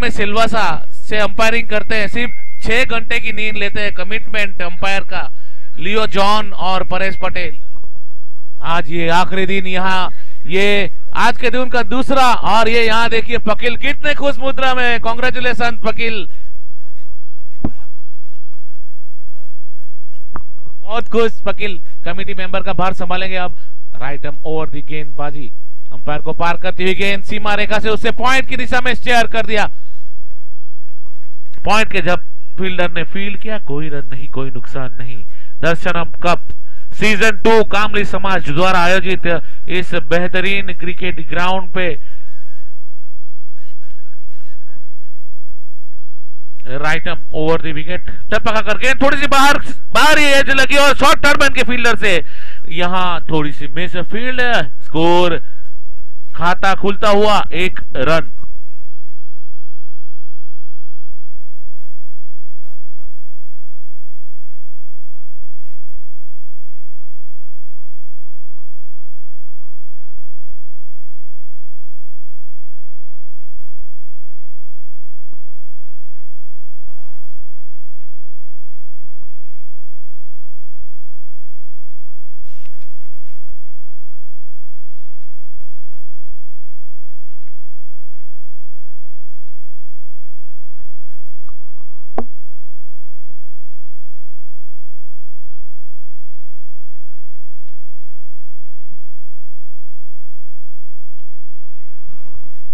में सिल्वासा से अंपायरिंग करते हैं, सिर्फ 6 घंटे की नींद लेते हैं। कमिटमेंट अंपायर का लियो जॉन और परेश पटेल। आज ये आखिरी दिन, यहाँ ये आज के दिन का दूसरा, और ये यहाँ देखिए पकील कितने खुश मुद्रा में। कांग्रेचुलेशन पकील, बहुत खुश पकील। कमेटी मेंबर का भार संभालेंगे अब। राइट एम ओवर दी गेंदबाजी, अंपायर को पार करती हुई गेंद सीमा रेखा से उससे पॉइंट की दिशा में स्टेयर कर दिया। पॉइंट के जब फील्डर ने फील्ड किया, कोई रन नहीं, कोई नुकसान नहीं। दर्शनम कप सीजन 2 कामली समाज द्वारा आयोजित इस बेहतरीन क्रिकेट ग्राउंड पे right arm over the wicket, टपका कर गेंद थोड़ी सी बाहर ही एज लगी और शॉर्ट टर्बन के फील्डर से यहां थोड़ी सी मिस फील्ड। स्कोर खाता खुलता हुआ 1 रन।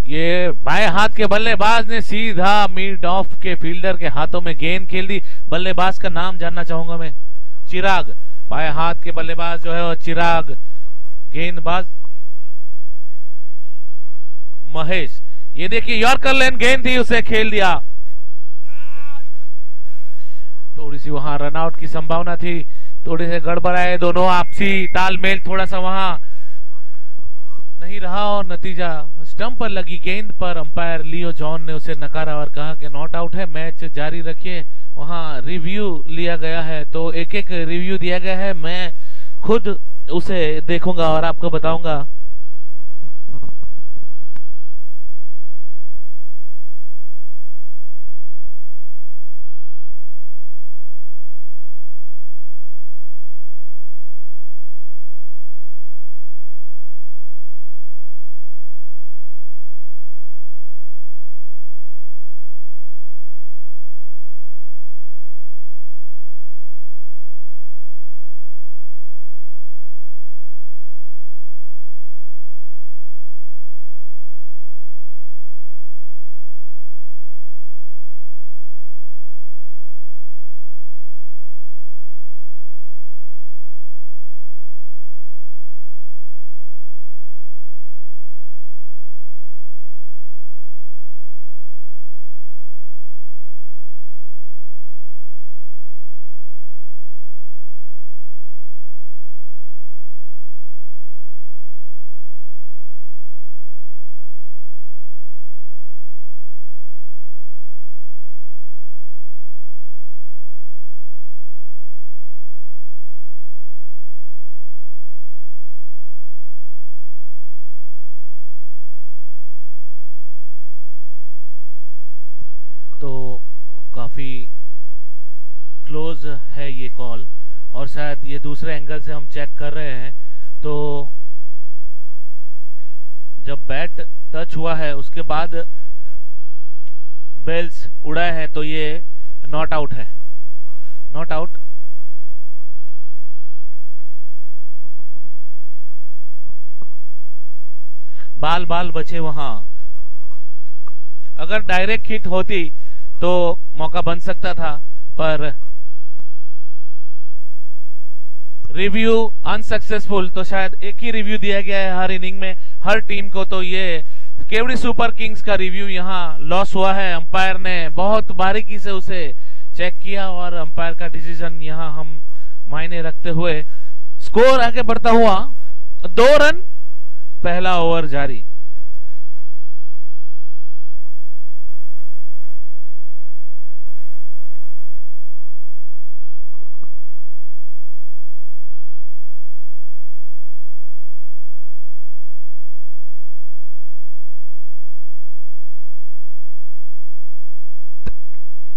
ये बाएं हाथ के बल्लेबाज ने सीधा मिड ऑफ के फील्डर के हाथों में गेंद खेल दी। बल्लेबाज का नाम जानना चाहूंगा मैं। चिराग, बाएं हाथ के बल्लेबाज जो है वो चिराग। गेंदबाज महेश। ये देखिए यॉर्कर लेन गेंद थी, उसे खेल दिया। थोड़ी सी वहां रनआउट की संभावना थी, थोड़े से गड़बड़ाए दोनों, आपसी तालमेल थोड़ा सा वहां नहीं रहा और नतीजा स्टंप पर लगी गेंद पर अंपायर लियो जॉन ने उसे नकारा और कहा कि नॉट आउट है, मैच जारी रखिए। वहां रिव्यू लिया गया है, तो एक एक रिव्यू दिया गया है, मैं खुद उसे देखूंगा और आपको बताऊंगा। तो काफी क्लोज है ये कॉल, और शायद ये दूसरे एंगल से हम चेक कर रहे हैं, तो जब बैट टच हुआ है उसके बाद बेल्स उड़ाए हैं, तो ये नॉट आउट है। Not out. बाल बाल बचे वहां, अगर डायरेक्ट हिट होती तो मौका बन सकता था, पर रिव्यू अनसक्सेसफुल। तो शायद एक ही रिव्यू दिया गया है हर इनिंग में हर टीम को, तो ये केवड़ी सुपर किंग्स का रिव्यू यहाँ लॉस हुआ है। अंपायर ने बहुत बारीकी से उसे चेक किया और अंपायर का डिसीजन यहाँ हम मायने रखते हुए स्कोर आगे बढ़ता हुआ 2 रन, पहला ओवर जारी।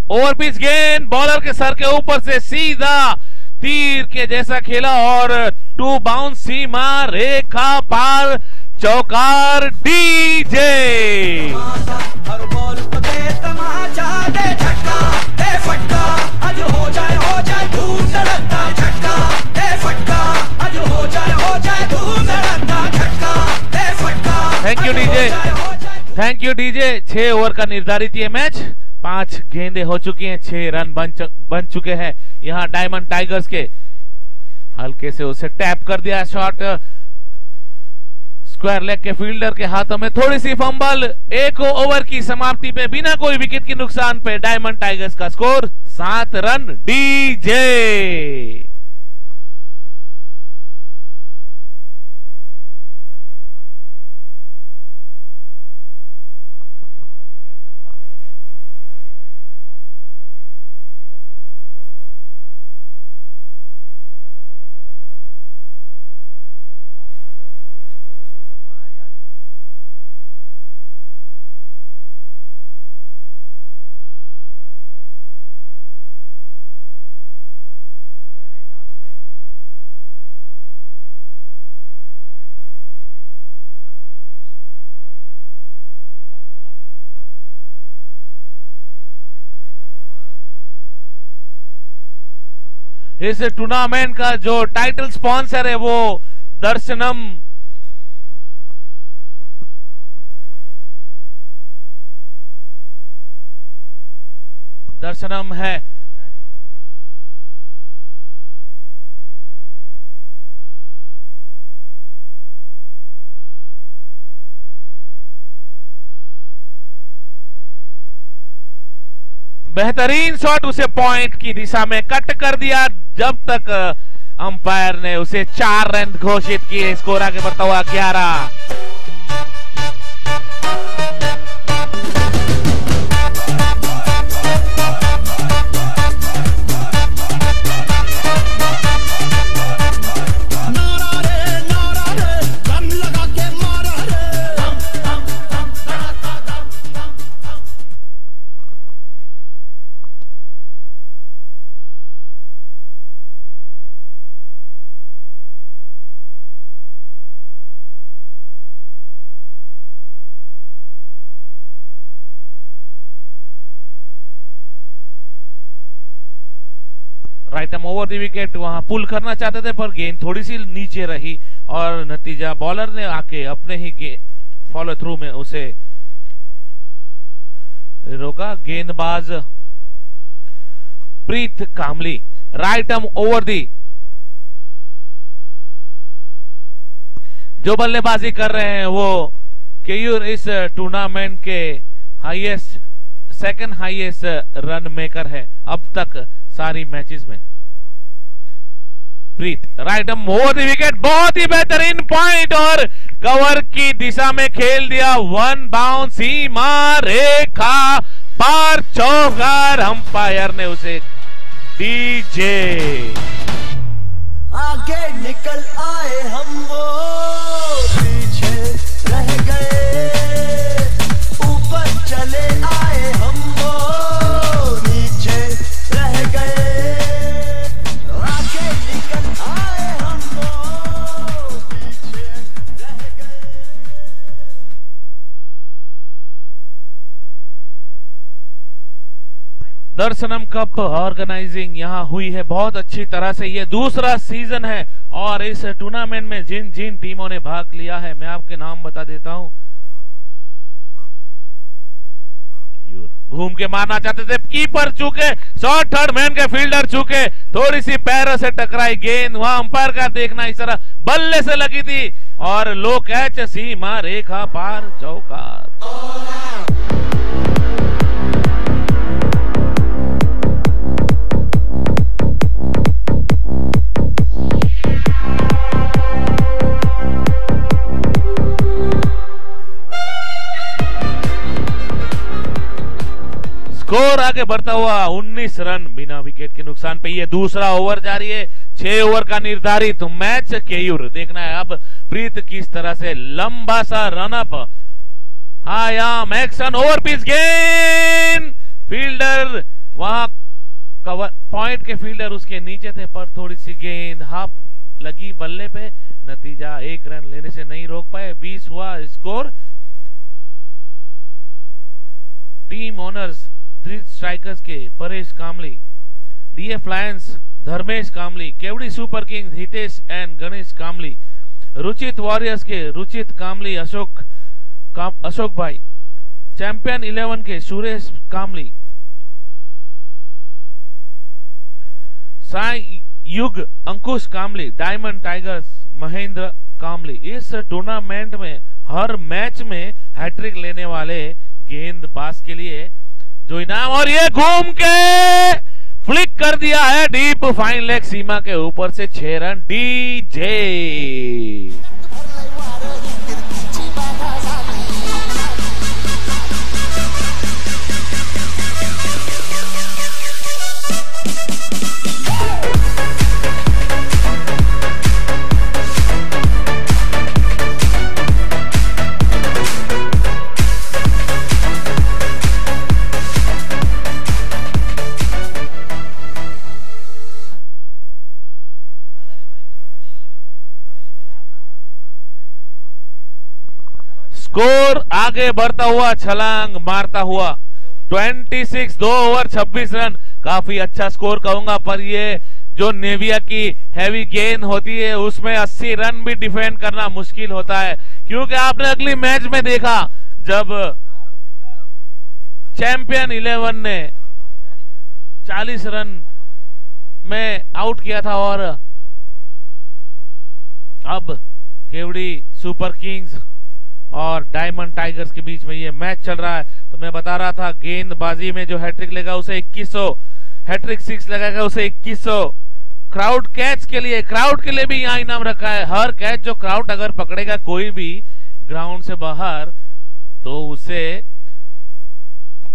ओवर पिच गेंद बॉलर के सर के ऊपर से सीधा तीर के जैसा खेला और 2 बाउंस सीमा रेखा पार चौकार डीजे। हर बॉल पे दे तमाचा दे झटका दे फटका आज हो जाए धूम धड़कता झटका दे फटका आज हो जाए धूम धड़कता झटका दे फटका। Thank you DJ, thank you DJ. 6 over का निर्धारित ये मैच, 5 गेंदें हो चुकी हैं, 6 रन बन चुके हैं। यहाँ डायमंड टाइगर्स के हल्के से उसे टैप कर दिया शॉट, स्क्वायर लेग के फील्डर के हाथों में थोड़ी सी फंबल। 1 ओवर की समाप्ति पे बिना कोई विकेट के नुकसान पे डायमंड टाइगर्स का स्कोर 7 रन डीजे। इस टूर्नामेंट का जो टाइटल स्पॉन्सर है वो दर्शनम है। बेहतरीन शॉट उसे पॉइंट की दिशा में कट कर दिया जब तक अंपायर ने उसे 4 रन घोषित किए। स्कोर आगे बढ़ता हुआ 11। Right arm over the wicket, वहां पुल करना चाहते थे पर गेंद थोड़ी सी नीचे रही और नतीजा बॉलर ने आके अपने ही फॉलो थ्रू में उसे रोका। गेंदबाज प्रीत कामली राइट एम ओवर दी जो बल्लेबाजी कर रहे हैं वो केयूर इस टूर्नामेंट के highest second highest run maker है अब तक सारी मैचेस में। Preet right arm over the wicket, बहुत ही बेहतरीन पॉइंट और कवर की दिशा में खेल दिया। 1 बाउंस सीमा रेखा पार चौकार, अंपायर ने उसे डीजे। आगे निकल आए हम वो पीछे रह गए, ऊपर चले आए हम वो नीचे रह गए, आगे निकल आए हम वो पीछे रह गए। दर्शनम कप ऑर्गेनाइजिंग यहां हुई है बहुत अच्छी तरह से। ये दूसरा सीजन है और इस टूर्नामेंट में जिन जिन टीमों ने भाग लिया है मैं आपके नाम बता देता हूं। घूम के मारना चाहते थे, कीपर चूके, शॉट थर्ड मैन के फील्डर चूके, थोड़ी सी पैरों से टकराई गेंद, वहां अंपायर का देखना इस तरह बल्ले से लगी थी और लो कैच, सीमा रेखा पार चौकार। स्कोर आगे बढ़ता हुआ 19 रन बिना विकेट के नुकसान पे। ये दूसरा ओवर जारी है, 6 ओवर का निर्धारित मैच। केयूर देखना है अब प्रीत किस तरह से लंबा सा रनअप, आयाम एक्शन, ओवर पिच गेंद, फील्डर वहां कवर पॉइंट के फील्डर उसके नीचे थे, पर थोड़ी सी गेंद हाफ लगी बल्ले पे, नतीजा 1 रन लेने से नहीं रोक पाए। 20 हुआ score. Team owners three strikers के Paresh Kamli, DF lions Dharmesh Kamli, Kevdi super kings Hitesh and Ganesh Kamli, Ruchit warriors के रुचित कामली अशोक भाई, चैंपियन 11 के सुरेश कामली, साई युग अंकुश कामली, डायमंड टाइगर्स महेंद्र कामली। इस टूर्नामेंट में हर मैच में हैट्रिक लेने वाले गेंदबाज के लिए जो इनाम, और ये घूम के फ्लिक कर दिया है डीप फाइन लेग सीमा के ऊपर से 6 रन। डीजे स्कोर आगे बढ़ता हुआ, छलांग मारता हुआ 26, 2 ओवर 26 रन। काफी अच्छा स्कोर कहूंगा, पर ये जो नेविया की हैवी गेंद होती है उसमें 80 रन भी डिफेंड करना मुश्किल होता है, क्योंकि आपने अगली मैच में देखा जब चैंपियन 11 ने 40 रन में आउट किया था, और अब केवड़ी सुपर किंग्स और डायमंड टाइगर्स के बीच में ये मैच चल रहा है। तो मैं बता रहा था गेंदबाजी में जो हैट्रिक लेगा उसे 2100, हैट्रिक 6 लगाएगा उसे 2100। क्राउड कैच के लिए, क्राउड के लिए भी यहाँ इनाम रखा है। हर कैच जो क्राउड अगर पकड़ेगा कोई भी ग्राउंड से बाहर, तो उसे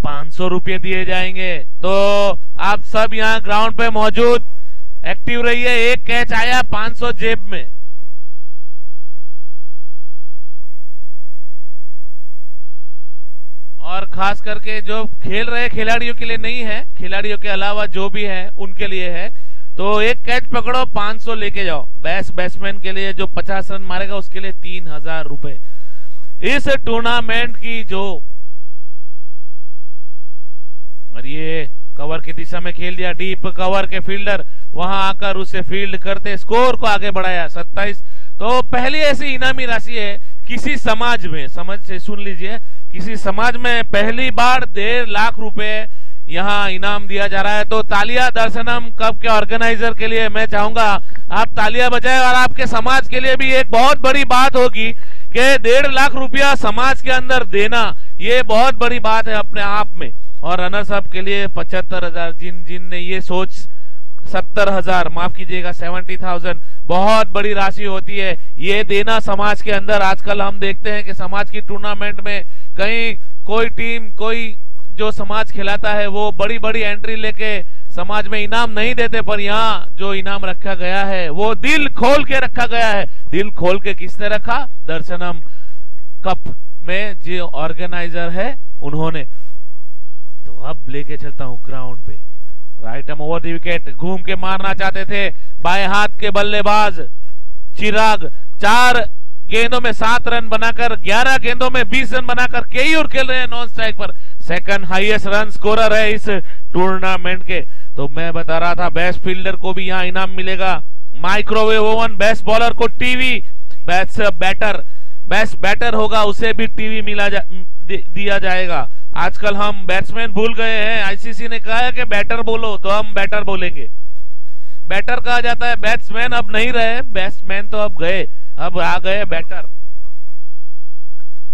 500 रुपये दिए जाएंगे। तो आप सब यहाँ ग्राउंड पे मौजूद एक्टिव रहिए। एक कैच आया, 500 जेब में। और खास करके जो खेल रहे खिलाड़ियों के लिए नहीं है, खिलाड़ियों के अलावा जो भी है उनके लिए है। तो एक कैच पकड़ो, 500 लेके जाओ। बैट्समैन के लिए जो 50 रन मारेगा उसके लिए 3000 रुपए। इस टूर्नामेंट की जो, और ये कवर की दिशा में खेल दिया, डीप कवर के फील्डर वहां आकर उसे फील्ड करते स्कोर को आगे बढ़ाया 27। तो पहली ऐसी इनामी राशि है किसी समाज में, समझ से सुन लीजिए, किसी समाज में पहली बार 1.5 लाख रुपए यहाँ इनाम दिया जा रहा है। तो तालियां दर्शनम कप के ऑर्गेनाइजर के लिए मैं चाहूंगा आप तालियां बजाएं, और आपके समाज के लिए भी एक बहुत बड़ी बात होगी कि 1.5 लाख रुपया समाज के अंदर देना, ये बहुत बड़ी बात है अपने आप में। और रनर्स अप के लिए 75,000, जिनने ये सोच 70,000, माफ कीजिएगा 70,000, बहुत बड़ी राशि होती है ये देना समाज के अंदर। आजकल हम देखते हैं कि समाज की टूर्नामेंट में कहीं कोई टीम, कोई जो समाज खिलाता है वो बड़ी बड़ी एंट्री लेके समाज में इनाम नहीं देते, पर यहाँ जो इनाम रखा गया है वो दिल खोल के रखा गया है। दिल खोल के किसने रखा? दर्शनम कप में जो ऑर्गेनाइजर है उन्होंने। तो अब लेके चलता हूं ग्राउंड पे। Right arm over the wicket, घूम के मारना चाहते थे बाएं हाथ के बल्लेबाज चिराग। 4 गेंदों में 7 रन बनाकर, 11 गेंदों में 20 रन बनाकर केयूर खेल रहे हैं नॉन स्ट्राइक पर। सेकंड हाईएस्ट रन स्कोरर है इस टूर्नामेंट के। तो मैं बता रहा था बेस्ट फील्डर को भी यहाँ इनाम मिलेगा, माइक्रोवेव ओवन। बेस्ट बॉलर को टीवी, बेस्ट बैटर होगा उसे भी टीवी दिया जाएगा। आजकल हम बैट्समैन भूल गए हैं, आईसीसी ने कहा है कि बैटर बोलो, तो हम बैटर बोलेंगे। बैटर कहा जाता है, बैट्समैन अब नहीं रहे, बैट्समैन तो अब गए, अब आ गए batter.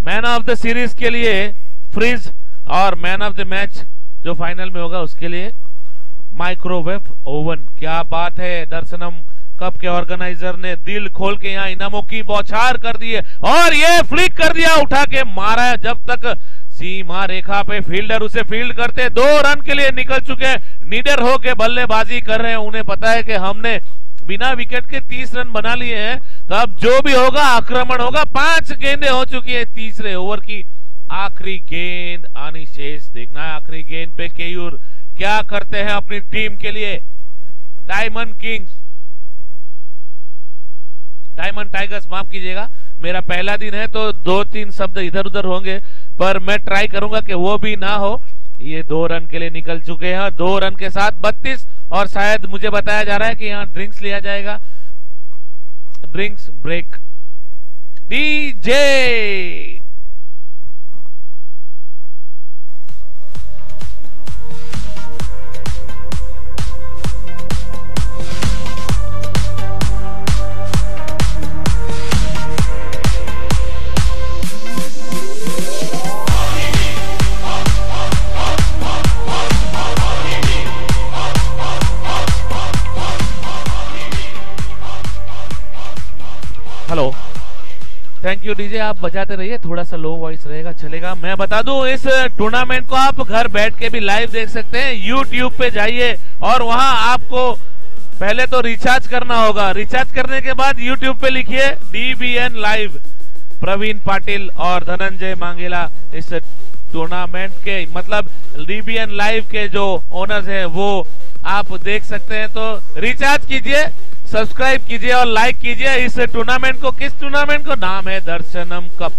Man of the series के लिए फ्रिज, और मैन ऑफ द मैच जो फाइनल में होगा उसके लिए माइक्रोवेव ओवन। क्या बात है, दर्शनम कप के ऑर्गेनाइजर ने दिल खोल के यहाँ इनामों की बौछार कर दी है, और ये फ्लिक कर दिया, उठा के मारा है। जब तक सीमा रेखा पे फील्डर उसे फील्ड करते 2 रन के लिए निकल चुके हैं, निडर होके बल्लेबाजी कर रहे हैं। उन्हें पता है कि हमने बिना विकेट के 30 रन बना लिए हैं, तो अब जो भी होगा आक्रमण होगा। 5 गेंदें हो चुकी है तीसरे ओवर की। आखिरी गेंद आनी शेष, देखना है आखिरी गेंद पे केयूर क्या करते हैं अपनी टीम के लिए डायमंड किंग्स, डायमंड टाइगर्स, माफ कीजिएगा, मेरा पहला दिन है तो 2-3 शब्द इधर उधर होंगे, पर मैं ट्राई करूंगा कि वो भी ना हो। ये 2 रन के लिए निकल चुके हैं, 2 रन के साथ 32, और शायद मुझे बताया जा रहा है कि यहाँ ड्रिंक्स लिया जाएगा, drinks break. DJ hello, thank you DJ, आप बजाते रहिए, थोड़ा सा लो वॉइस रहेगा, चलेगा। मैं बता दूं, इस टूर्नामेंट को आप घर बैठ के भी लाइव देख सकते हैं। यूट्यूब पे जाइए और वहां आपको पहले तो रिचार्ज करना होगा, रिचार्ज करने के बाद यूट्यूब पे लिखिए DBN लाइव। प्रवीण पाटिल और धनंजय मांगेला इस टूर्नामेंट के, मतलब DBN लाइव के जो ओनर्स हैं, वो आप देख सकते हैं। तो रिचार्ज कीजिए, सब्सक्राइब कीजिए और लाइक कीजिए इस टूर्नामेंट को। किस टूर्नामेंट को? नाम है दर्शनम कप।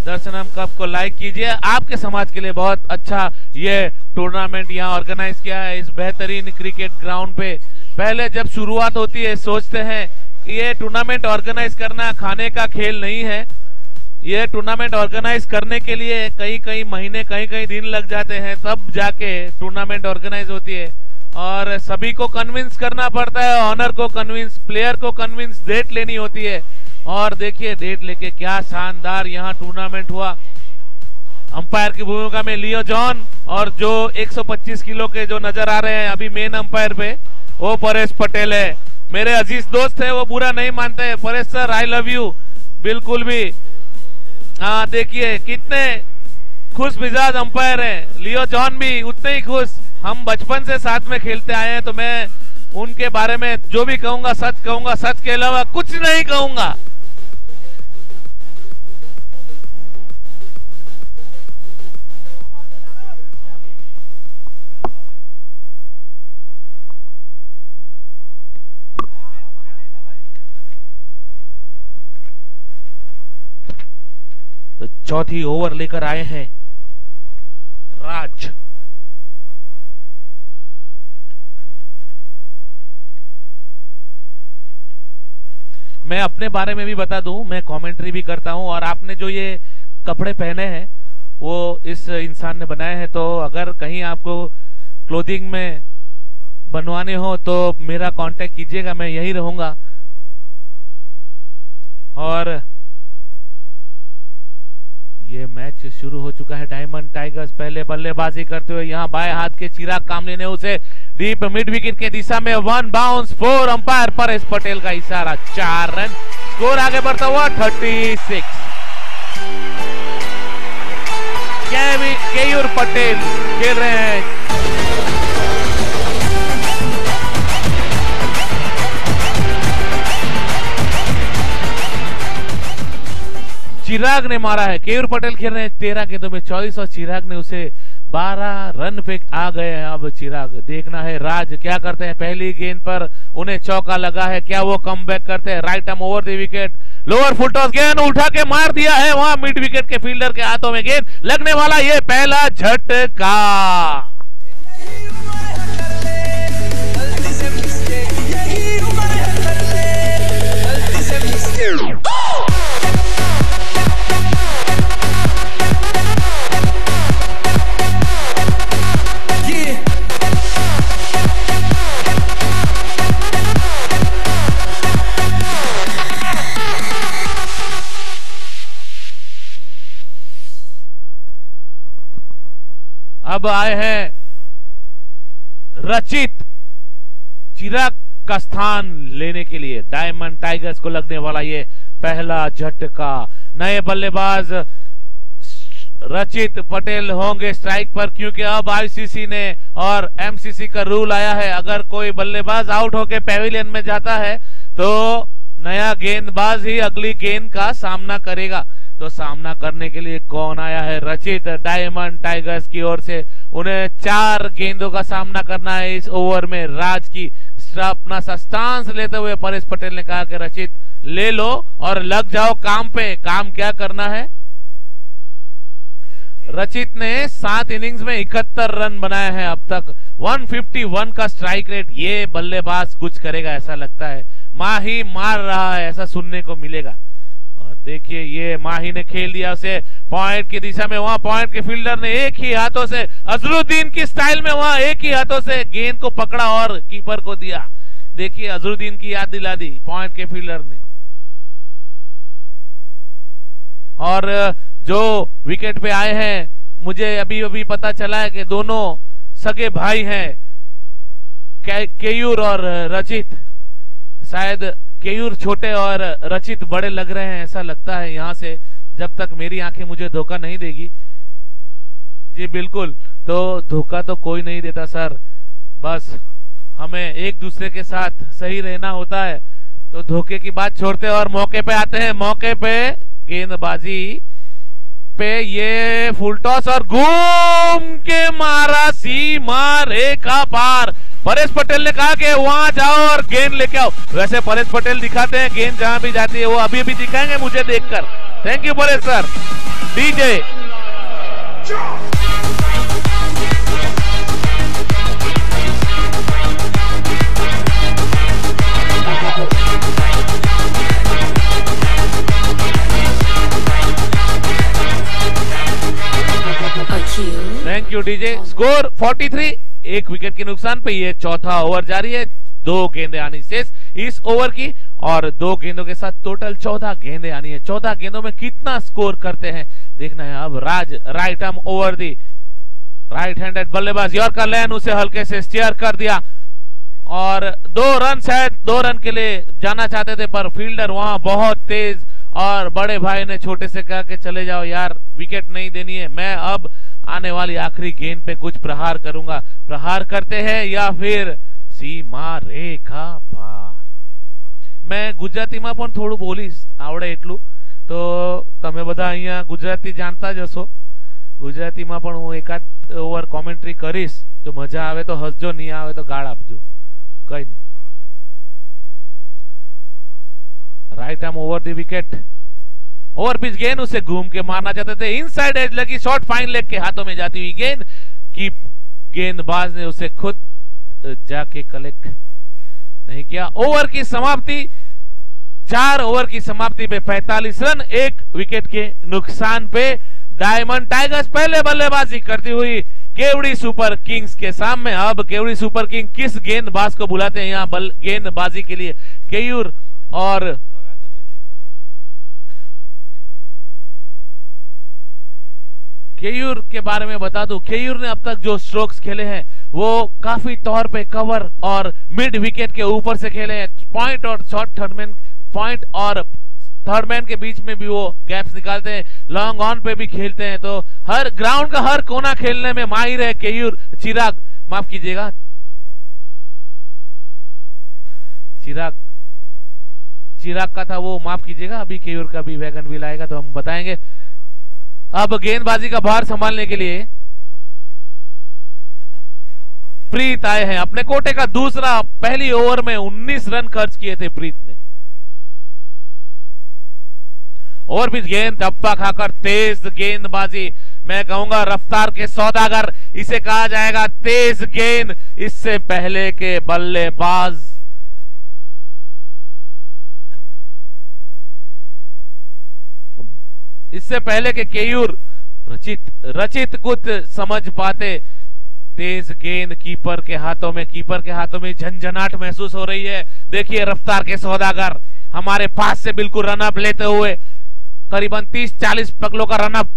दर्शनम कप को लाइक कीजिए। आपके समाज के लिए बहुत अच्छा ये टूर्नामेंट यहाँ ऑर्गेनाइज किया है इस बेहतरीन क्रिकेट ग्राउंड पे। पहले जब शुरुआत होती है सोचते हैं ये टूर्नामेंट ऑर्गेनाइज करना खाने का खेल नहीं है। ये टूर्नामेंट ऑर्गेनाइज करने के लिए कई महीने कई दिन लग जाते हैं, तब जाके टूर्नामेंट ऑर्गेनाइज होती है और सभी को कन्विंस करना पड़ता है, ऑनर को कन्विंस, प्लेयर को कन्विंस, डेट लेनी होती है। और देखिए डेट लेके क्या शानदार यहाँ टूर्नामेंट हुआ। अंपायर की भूमिका में लियो जॉन, और जो 125 किलो के जो नजर आ रहे हैं अभी मेन अंपायर पे, वो परेश पटेल है। मेरे अजीज दोस्त है, वो बुरा नहीं मानते हैं। Paresh sir I love you, बिल्कुल भी। हाँ देखिए कितने खुश मिजाज अंपायर हैं। लियो जॉन भी उतने ही खुश। हम बचपन से साथ में खेलते आए हैं, तो मैं उनके बारे में जो भी कहूंगा सच कहूंगा, सच के अलावा कुछ नहीं कहूंगा। तो चौथी ओवर लेकर आए हैं राज। मैं अपने बारे में भी बता दूं, मैं कमेंट्री भी करता हूं, और आपने जो ये कपड़े पहने हैं वो इस इंसान ने बनाए हैं। तो अगर कहीं आपको क्लोथिंग में बनवाने हो तो मेरा कांटेक्ट कीजिएगा, मैं यहीं रहूंगा। और ये मैच शुरू हो चुका है। डायमंड टाइगर्स पहले बल्लेबाजी करते हुए, यहाँ बाएं हाथ के चिराग कामले ने उसे डीप मिड विकेट के दिशा में 1 बाउंस 4, अंपायर परेश पटेल का इशारा, 4 रन। स्कोर आगे बढ़ता हुआ 36। केयूर पटेल खेल रहे हैं। चिराग ने मारा है। केयूर पटेल खेल रहे हैं 13 गेंदों में 24, और चिराग ने उसे 12 रन पे आ गए हैं। अब चिराग, देखना है राज क्या करते हैं। पहली गेंद पर उन्हें चौका लगा है, क्या वो कमबैक करते हैं? Right arm over the wicket, lower full toss, गेंद उठा के मार दिया है वहां मिड विकेट के फील्डर के हाथों में। गेंद लगने वाला, ये पहला झटका। अब आए हैं रचित, चिराग का स्थान लेने के लिए। डायमंड टाइगर्स को लगने वाला ये पहला झटका। नए बल्लेबाज रचित पटेल होंगे स्ट्राइक पर, क्योंकि अब आईसीसी ने और एमसीसी का रूल आया है, अगर कोई बल्लेबाज आउट होकर पेविलियन में जाता है तो नया गेंदबाज ही अगली गेंद का सामना करेगा। तो सामना करने के लिए कौन आया है? रचित डायमंड टाइगर्स की ओर से। उन्हें 4 गेंदों का सामना करना है इस ओवर में। राज की अपना स्टांस लेते हुए परेश पटेल ने कहा कि रचित ले लो और लग जाओ काम पे। काम क्या करना है? रचित ने 7 इनिंग्स में 71 रन बनाए हैं अब तक, 151 का स्ट्राइक रेट। ये बल्लेबाज कुछ करेगा ऐसा लगता है। माही मार रहा है ऐसा सुनने को मिलेगा। और देखिए ये माही ने खेल दिया उसे पॉइंट की दिशा में। वहां पॉइंट के फील्डर ने एक ही हाथों से अजरुद्दीन की स्टाइल में वहां एक ही हाथों से गेंद को पकड़ा और कीपर को दिया। देखिए अजरुद्दीन की याद दिला दी पॉइंट के फील्डर ने। और जो विकेट पे आए हैं मुझे अभी अभी पता चला है कि दोनों सगे भाई हैं, केयूर और रचित। शायद केयूर छोटे और रचित बड़े लग रहे हैं ऐसा लगता है यहां से, जब तक मेरी आंखें मुझे धोखा नहीं देगी। जी बिल्कुल, तो धोखा तो कोई नहीं देता सर, बस हमें एक दूसरे के साथ सही रहना होता है। तो धोखे की बात छोड़ते और मौके पे आते हैं। मौके पे गेंदबाजी पे ये फुल टॉस और घूम के मारा सीमा रेखा पार। परेश पटेल ने कहा कि वहां जाओ और गेंद लेके आओ। वैसे परेश पटेल दिखाते हैं गेंद जहां भी जाती है वो अभी अभी दिखाएंगे मुझे देखकर। Thank you Paresh sir. DJ thank you DJ. Score 43, 1 wicket के नुकसान पे ये चौथा ओवर जारी है। 2 गेंदें आनी शेष इस ओवर की और 2 गेंदों के साथ टोटल 14 गेंदें आनी है। 14 गेंदों में कितना स्कोर करते हैं देखना है। अब Raj right arm over the, right handed बल्लेबाज यॉर्कर लैन उसे हल्के से स्टीयर कर दिया और 2 रन शायद 2 रन के लिए जाना चाहते थे पर फील्डर वहां बहुत तेज और बड़े भाई ने छोटे से कहा कि चले जाओ यार, विकेट नहीं देनी है, मैं अब आने वाली आखिरी गेंद पे कुछ प्रहार करूंगा। प्रहार करते हैं या फिर सीमा रेखा पार। मैं ગુજરાતીમાં પણ થોડું બોલીશ આવડે એટલું, તો તમે બધા અહીંયા ગુજરાતી જાણતા જ હશો। ગુજરાતીમાં પણ હું એકાદ ઓવર કોમેન્ટ્રી કરીશ, જો મજા આવે તો હસજો, નહીં આવે તો ગાળ આપજો, કઈ નહીં। Right arm over the wicket, over pitch गेंद उसे घूम के मारना चाहते थे, इनसाइड एज लगी, शॉर्ट फाइन लेग के हाथों में जाती हुई गेंद की गेंदबाज ने उसे खुद जाके कलेक्ट नहीं किया। ओवर की समाप्ति 4 ओवर की समाप्ति पे 45 रन 1 विकेट के नुकसान पे डायमंड टाइगर्स पहले बल्लेबाजी करती हुई केवड़ी सुपर किंग्स के सामने। अब केवड़ी सुपर किंग किस गेंदबाज को बुलाते हैं यहाँ गेंदबाजी के लिए? केयूर और केयूर के बारे में बता दूं, केयूर ने अब तक जो स्ट्रोक्स खेले हैं वो काफी तौर पे कवर और मिड विकेट के ऊपर से खेले हैं। पॉइंट और शॉर्ट थर्डमैन, पॉइंट और थर्डमैन के बीच में भी वो गैप्स निकालते हैं, लॉन्ग ऑन पे भी खेलते हैं। तो हर ग्राउंड का हर कोना खेलने में माहिर है केयूर। चिराग, माफ कीजिएगा, चिराग का था वो, माफ कीजिएगा। अभी केयूर का भी वैगन व्हील आएगा तो हम बताएंगे। अब गेंदबाजी का भार संभालने के लिए प्रीत आए हैं। अपने कोटे का दूसरा, पहली ओवर में 19 रन खर्च किए थे प्रीत ने। और भी गेंद धप्पा खाकर तेज गेंदबाजी, मैं कहूंगा रफ्तार के सौदागर इसे कहा जाएगा, तेज गेंद। इससे पहले के बल्लेबाज इससे पहले के केयूर रचित कुछ समझ पाते। तेज गेंद कीपर के हाथों में झंझनाट महसूस हो रही है। देखिए रफ्तार के सौदागर हमारे पास से बिल्कुल रनअप लेते हुए, करीबन 30-40 पगलों का रनअप,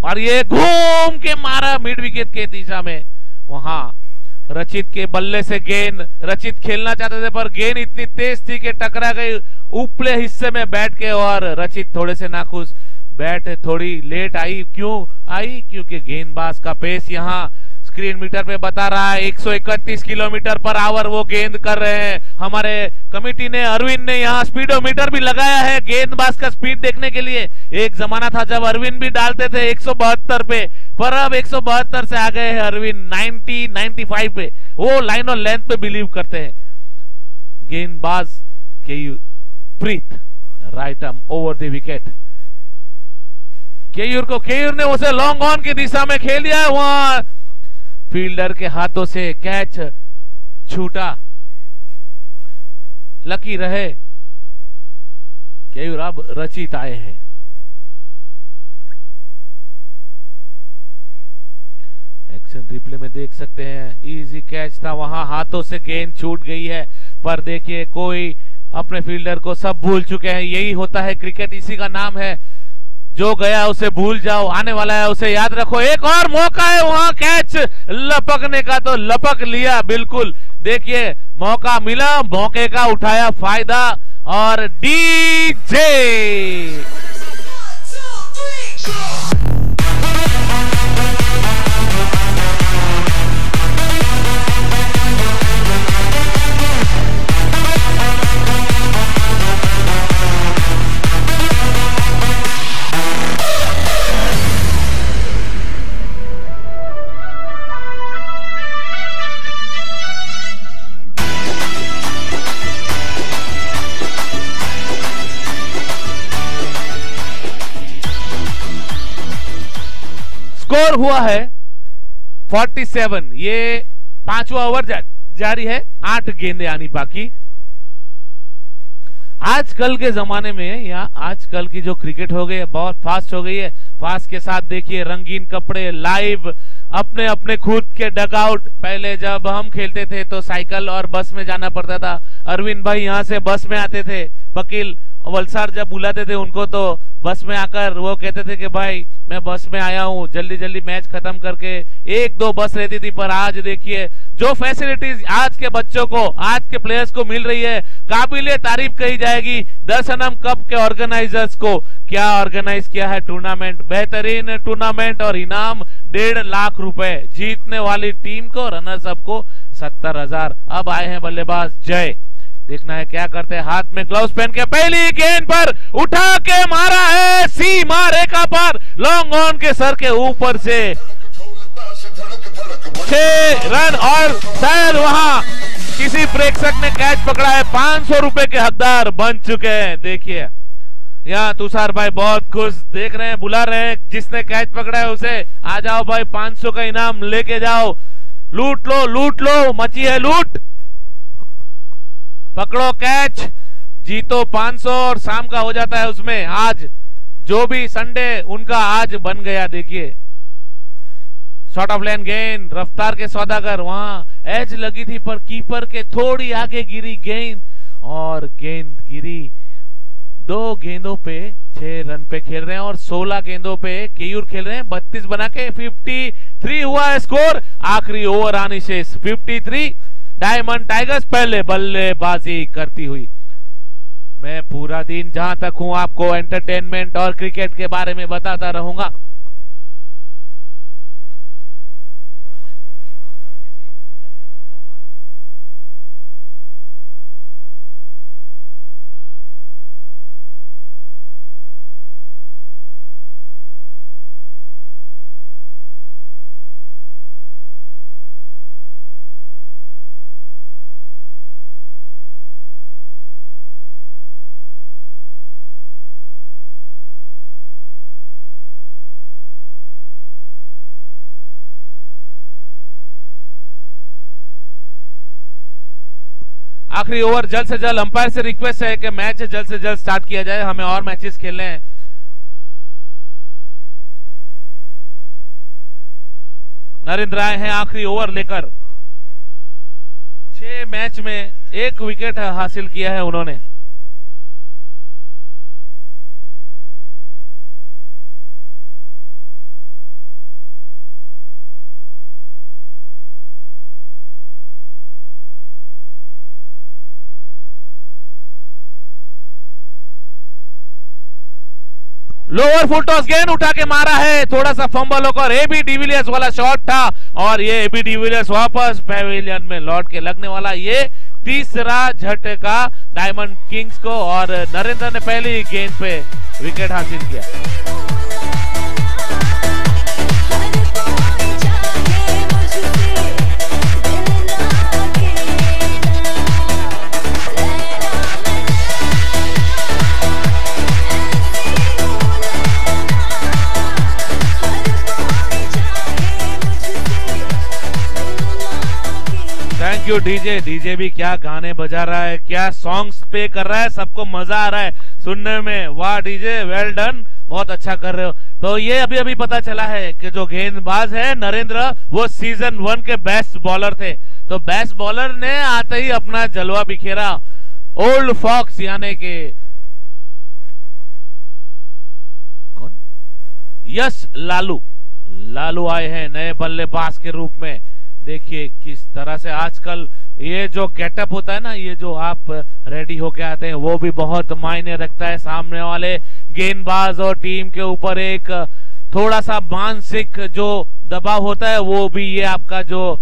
और ये घूम के मारा मिड विकेट के दिशा में। वहां रचित के बल्ले से गेंद, रचित खेलना चाहते थे पर गेंद इतनी तेज थी कि टकरा गई ऊपले हिस्से में बैठ के, और रचित थोड़े से नाखुश। बैट थोड़ी लेट आई, क्यों आई? क्योंकि गेंदबाज का पेस यहाँ स्क्रीन मीटर पे बता रहा है 131 किलोमीटर पर आवर वो गेंद कर रहे हैं। हमारे कमेटी ने, अरविंद ने यहाँ स्पीडोमीटर भी लगाया है गेंदबाज का स्पीड देखने के लिए। एक जमाना था जब अरविंद भी डालते थे 172 पे, पर अब 172 से आ गए हैं अरविंद 90 95 पे। वो लाइन और लेंथ पे बिलीव करते हैं। गेंदबाज Keyur right arm over the wicket. Keyur ने उसे लॉन्ग ऑन की दिशा में खेल दिया है। वहां फील्डर के हाथों से कैच छूटा। लकी रहे केयूर अब रचित आए हैं। एक्शन रिप्ले में देख सकते हैं इजी कैच था, वहां हाथों से गेंद छूट गई है। पर देखिए कोई अपने फील्डर को सब भूल चुके हैं। यही होता है क्रिकेट, इसी का नाम है जो गया उसे भूल जाओ, आने वाला है उसे याद रखो। एक और मौका है वहां कैच लपकने का, तो लपक लिया बिल्कुल। देखिए मौका मिला, मौके का उठाया फायदा और डीजे स्कोर हुआ है 47। ये 5वां ओवर जारी है, 8 गेंदें आनी बाकी। आजकल के जमाने में या आजकल की जो क्रिकेट हो गई है बहुत फास्ट हो गई है। फास्ट के साथ देखिए रंगीन कपड़े, लाइव अपने अपने खुद के डगआउट। पहले जब हम खेलते थे तो साइकिल और बस में जाना पड़ता था। अरविंद भाई यहाँ से बस में आते थे, वकील वलसार जब बुलाते थे उनको तो बस में आकर वो कहते थे कि भाई मैं बस में आया हूँ, जल्दी जल्दी मैच खत्म करके। 1-2 बस रहती थी, पर आज देखिए जो फैसिलिटीज आज के बच्चों को, आज के प्लेयर्स को मिल रही है, काबिले तारीफ कही जाएगी। दर्शनम कप के ऑर्गेनाइजर्स को क्या ऑर्गेनाइज किया है टूर्नामेंट, बेहतरीन टूर्नामेंट और इनाम 1.5 लाख रुपए। जीतने वाली टीम को, रनर्स अप को 70,000। अब आए हैं बल्लेबाज जय, देखना है क्या करते हैं। हाथ में ग्लव्स पहन के पहली गेंद पर उठा के मारा है सीमा रेखा पर, लॉन्ग ऑन के सर के ऊपर से 6 रन। और शायद वहां किसी प्रेक्षक ने कैच पकड़ा है, 500 रुपए के हकदार बन चुके हैं। देखिए यहाँ तुषार भाई बहुत खुश देख रहे हैं, बुला रहे हैं जिसने कैच पकड़ा है उसे, आ जाओ भाई 500 का इनाम लेके जाओ, लूट लो लूट लो, मची है लूट। पकड़ो कैच, जीतो 500 और शाम का हो जाता है उसमें। आज जो भी संडे उनका आज बन गया। देखिए शॉर्ट ऑफ लेन गेंद, रफ्तार के सौदागर, वहां एज लगी थी पर कीपर के थोड़ी आगे गिरी गेंद और गेंद गिरी। 2 गेंदों पे 6 रन पे खेल रहे हैं और 16 गेंदों पे केयूर खेल रहे हैं। 32 बना के 53 हुआ है स्कोर। आखिरी ओवर आने से 53। डायमंड टाइगर्स पहले बल्लेबाजी करती हुई। मैं पूरा दिन जहां तक हूं आपको एंटरटेनमेंट और क्रिकेट के बारे में बताता रहूंगा। आखिरी ओवर जल्द से जल्द, अंपायर से रिक्वेस्ट है कि मैच जल्द से जल्द स्टार्ट किया जाए, हमें और मैचेस खेलने हैं। नरेंद्र आए हैं आखिरी ओवर लेकर। 6 मैच में 1 विकेट हासिल किया है उन्होंने। लोअर फुल टॉस गेंद उठा के मारा है, थोड़ा सा फंबल होकर एबी डिविलियर्स वाला शॉट था और ये एबी डिविलियर्स वापस पैवेलियन में लौट के लगने वाला ये तीसरा झटका डायमंड किंग्स को और नरेंद्र ने पहली गेंद पे विकेट हासिल किया। थैंक यू डीजे भी क्या गाने बजा रहा है, क्या सॉन्ग्स पे कर रहा है, सबको मजा आ रहा है सुनने में। वाह डीजे, वेल डन, बहुत अच्छा कर रहे हो। तो ये अभी अभी पता चला है कि जो गेंदबाज है नरेंद्र वो सीजन 1 के बेस्ट बॉलर थे। तो बेस्ट बॉलर ने आते ही अपना जलवा बिखेरा। ओल्ड फॉक्स यानी के कौन, यश लालू आए हैं नए बल्लेबाज के रूप में। देखिए किस तरह से आजकल ये जो गेटअप होता है ना, ये जो आप रेडी होके आते हैं वो भी बहुत मायने रखता है। सामने वाले गेंदबाज और टीम के ऊपर एक थोड़ा सा मानसिक जो दबाव होता है, वो भी ये आपका जो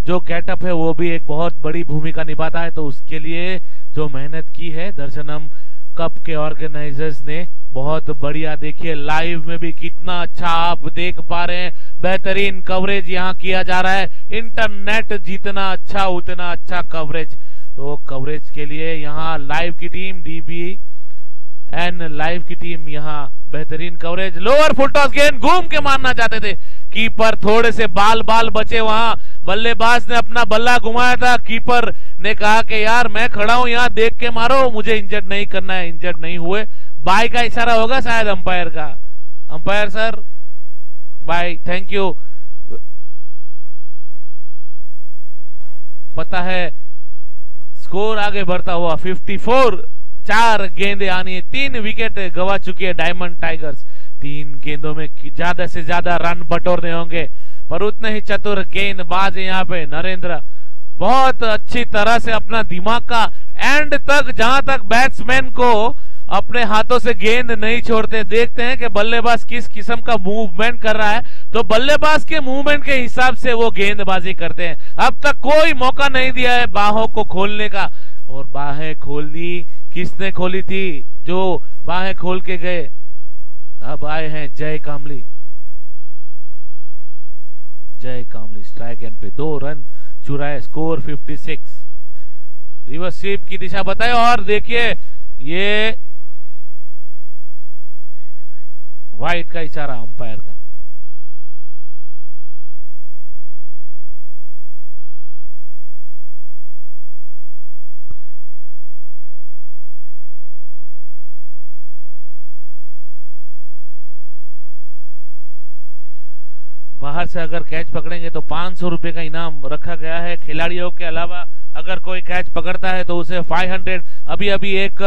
गेटअप है वो भी एक बहुत बड़ी भूमिका निभाता है। तो उसके लिए जो मेहनत की है दर्शनम कप के ऑर्गेनाइजर्स ने बहुत बढ़िया। देखिए लाइव में भी कितना अच्छा आप देख पा रहे हैं, बेहतरीन कवरेज यहाँ किया जा रहा है। इंटरनेट जितना अच्छा उतना अच्छा कवरेज। तो कवरेज के लिए यहाँ लाइव की टीम DBN लाइव की टीम यहाँ बेहतरीन कवरेज। लोअर फुल टॉस गेंद घूम के मारना चाहते थे, कीपर थोड़े से बाल बचे वहां। बल्लेबाज ने अपना बल्ला घुमाया था, कीपर ने कहा कि यार मैं खड़ा हूं यहाँ, देख के मारो, मुझे इंजर्ड नहीं करना है। इंजर्ड नहीं हुए। बाय का इशारा होगा शायद अंपायर का। Umpire sir bye, thank you. पता है स्कोर आगे बढ़ता हुआ 54। 4 गेंदें आनी है, 3 विकेट गवा चुकी है डायमंड टाइगर्स। 3 गेंदों में ज्यादा से ज्यादा रन बटोरने होंगे, पर उतने ही चतुर गेंदबाज है यहाँ पे नरेंद्र। बहुत अच्छी तरह से अपना दिमाग का एंड तक, जहां तक बैट्समैन को अपने हाथों से गेंद नहीं छोड़ते। देखते हैं कि बल्लेबाज किस किस्म का मूवमेंट कर रहा है, तो बल्लेबाज के मूवमेंट के हिसाब से वो गेंदबाजी करते हैं। अब तक कोई मौका नहीं दिया है बाहों को खोलने का, और बाहें खोल दी। किसने खोली थी? जो बाहें खोल के गए। अब आए हैं जय कामली स्ट्राइक एंड पे 2 रन चुराए, स्कोर 56। रिवर्स स्वीप की दिशा बताए और देखिए ये वाइट का इशारा अंपायर का। बाहर से अगर कैच पकड़ेंगे तो 500 रुपए का इनाम रखा गया है। खिलाड़ियों के अलावा अगर कोई कैच पकड़ता है तो उसे 500। अभी एक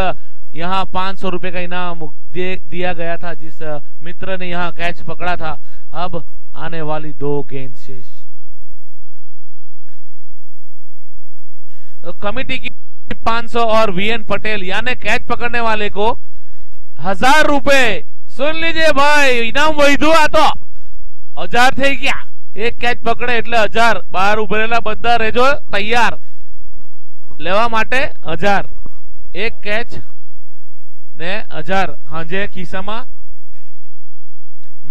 यहाँ 500 रुपए का इनाम दिया गया था जिस मित्र ने यहाँ कैच पकड़ा था। अब आने वाली 2 गेंद शेष। तो कमिटी की 500 और VN पटेल यानी कैच पकड़ने वाले को 1000 रुपए। सुन लीजिए भाई, इनाम वही दुआ तो 1000 थे क्या? एक कैच पकड़े એટલે 1000। બહાર ઉભરેલા બધા રહેજો તૈયાર લેવા માટે 1000। एक कैच ने 1000 हांजे खीसामा।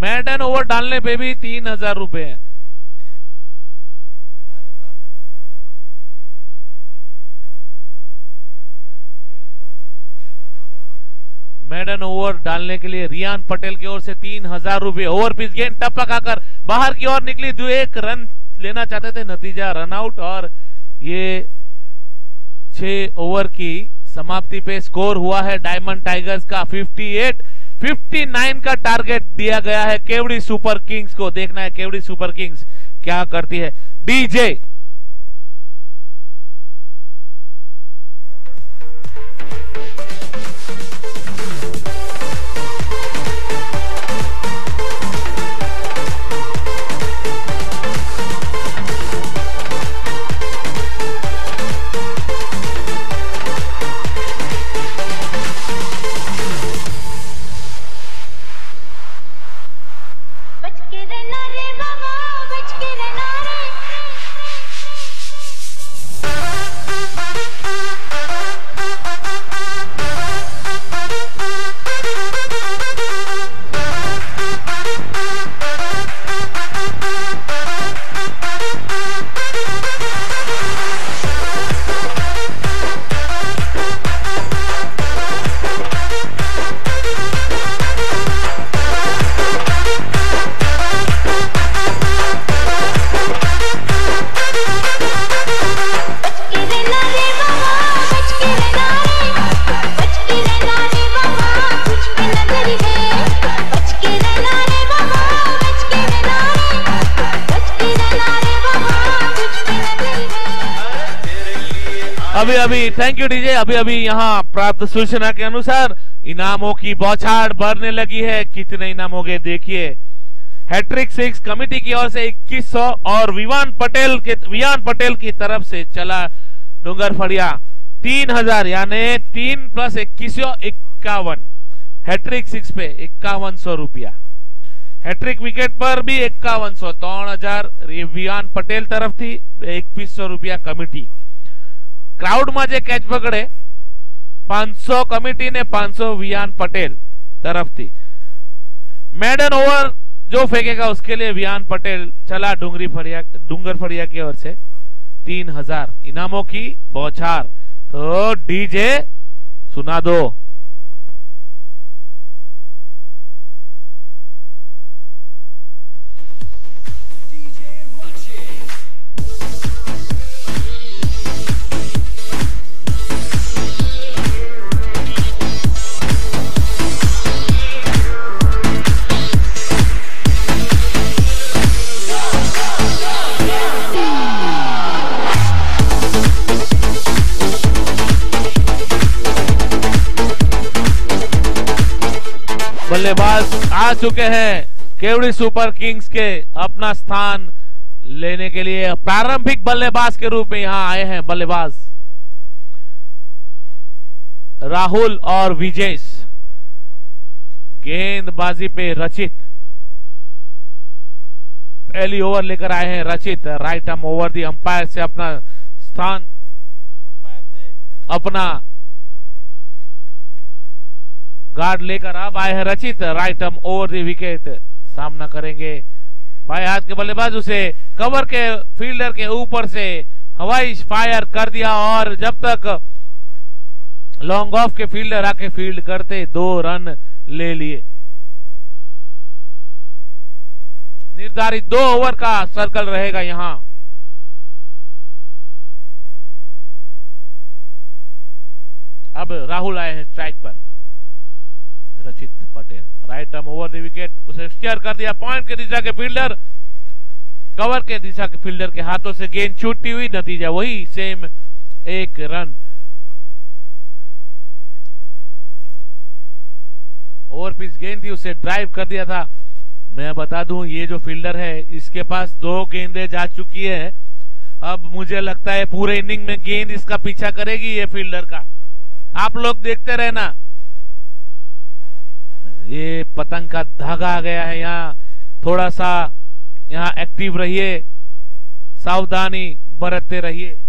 मैडन ओवर डालने पे भी 3000 रुपए है। मैडन ओवर डालने के लिए रियान पटेल की ओर से 3000 रुपए। ओवर पिच गेंद टपक आकर बाहर की ओर निकली। 1 रन लेना चाहते थे, नतीजा रन आउट। और ये 6 ओवर की समाप्ति पे स्कोर हुआ है डायमंड टाइगर्स का 58। 59 का टारगेट दिया गया है केवड़ी सुपर किंग्स को। देखना है केवड़ी सुपर किंग्स क्या करती है। डीजे अभी अभी थैंक यू डीजे। अभी अभी यहाँ प्राप्त सूचना के अनुसार इनामों की बौछार बढ़ने लगी है। कितने इनाम हो गए देखिए। हैट्रिक 6 कमेटी की ओर से 2100 और विवान पटेल की तरफ से चला डूंगर फड़िया 3000 यानी 3 + 2151। हैट्रिक 6 पे 5100 रुपया। हैट्रिक विकेट पर भी 5100 3000 विवान पटेल तरफ थी 2100 रुपया कमिटी। क्राउड में जे कैच पकड़े 500 कमिटी ने 500 वियान पटेल तरफ थी। मेडन ओवर जो फेंकेगा उसके लिए वियान पटेल चला डूंगर फड़िया की ओर से 3000 इनामों की बौछार। तो डीजे सुना दो। बल्लेबाज आ चुके हैं केवड़ी सुपर किंग्स के अपना स्थान लेने के लिए। प्रारंभिक बल्लेबाज के रूप में यहां आए हैं बल्लेबाज राहुल और विजेश। गेंदबाजी पे रचित पहली ओवर लेकर आए हैं। रचित राइट आर्म ओवर दी अंपायर से अपना स्थान अपना गार्ड लेकर अब आए हैं रचित। Right arm over the wicket सामना करेंगे। बाएं हाथ के बल्लेबाज उसे कवर के फील्डर के ऊपर से हवाई फायर कर दिया और जब तक लॉन्ग ऑफ के फील्डर आके फील्ड करते 2 रन ले लिए। निर्धारित 2 ओवर का सर्कल रहेगा यहां। अब राहुल आए हैं स्ट्राइक पर। रचित Patel right arm over the wicket उसे स्टीयर कर दिया। पॉइंट के दिशा के फील्डर कवर के दिशा के फील्डर के हाथों से गेंद छूटती हुई नतीजा वही सेम 1 रन। ओवर पिच गेंद थी उसे ड्राइव कर दिया था। मैं बता दूं ये जो फील्डर है इसके पास 2 गेंदें जा चुकी है। अब मुझे लगता है पूरे इनिंग में गेंद इसका पीछा करेगी ये फील्डर का। आप लोग देखते रहना। ये पतंग का धागा आ गया है यहाँ। थोड़ा सा यहाँ एक्टिव रहिए, सावधानी बरतते रहिए।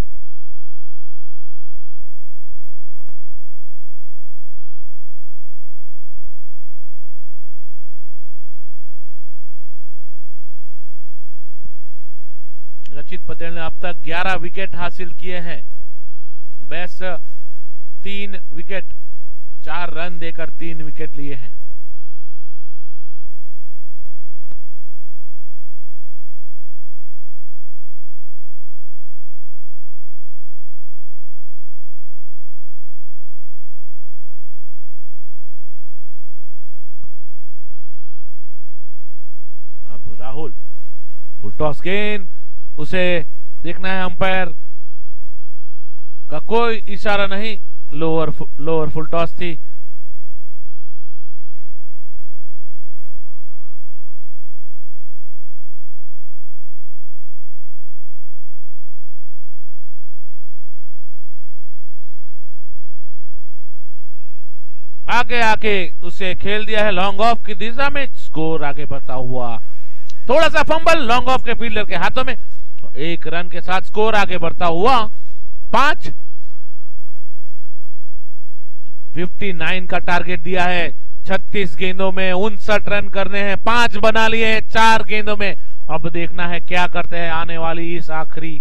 रचित पटेल ने अब तक 11 विकेट हासिल किए हैं। बेस्ट 3 विकेट 4 रन देकर 3 विकेट लिए हैं। अब राहुल फुल टॉस गेंद उसे देखना है अंपायर का कोई इशारा नहीं। लोअर फुल टॉस थी। आगे आके उसे खेल दिया है लॉन्ग ऑफ की दिशा में। स्कोर आगे बढ़ता हुआ। थोड़ा सा फंबल लॉन्ग ऑफ के फील्डर के हाथों में। 1 रन के साथ स्कोर आगे बढ़ता हुआ 59 का टारगेट दिया है। 36 गेंदों में 59 रन करने हैं। 5 बना लिए हैं 4 गेंदों में। अब देखना है क्या करते हैं आने वाली इस आखिरी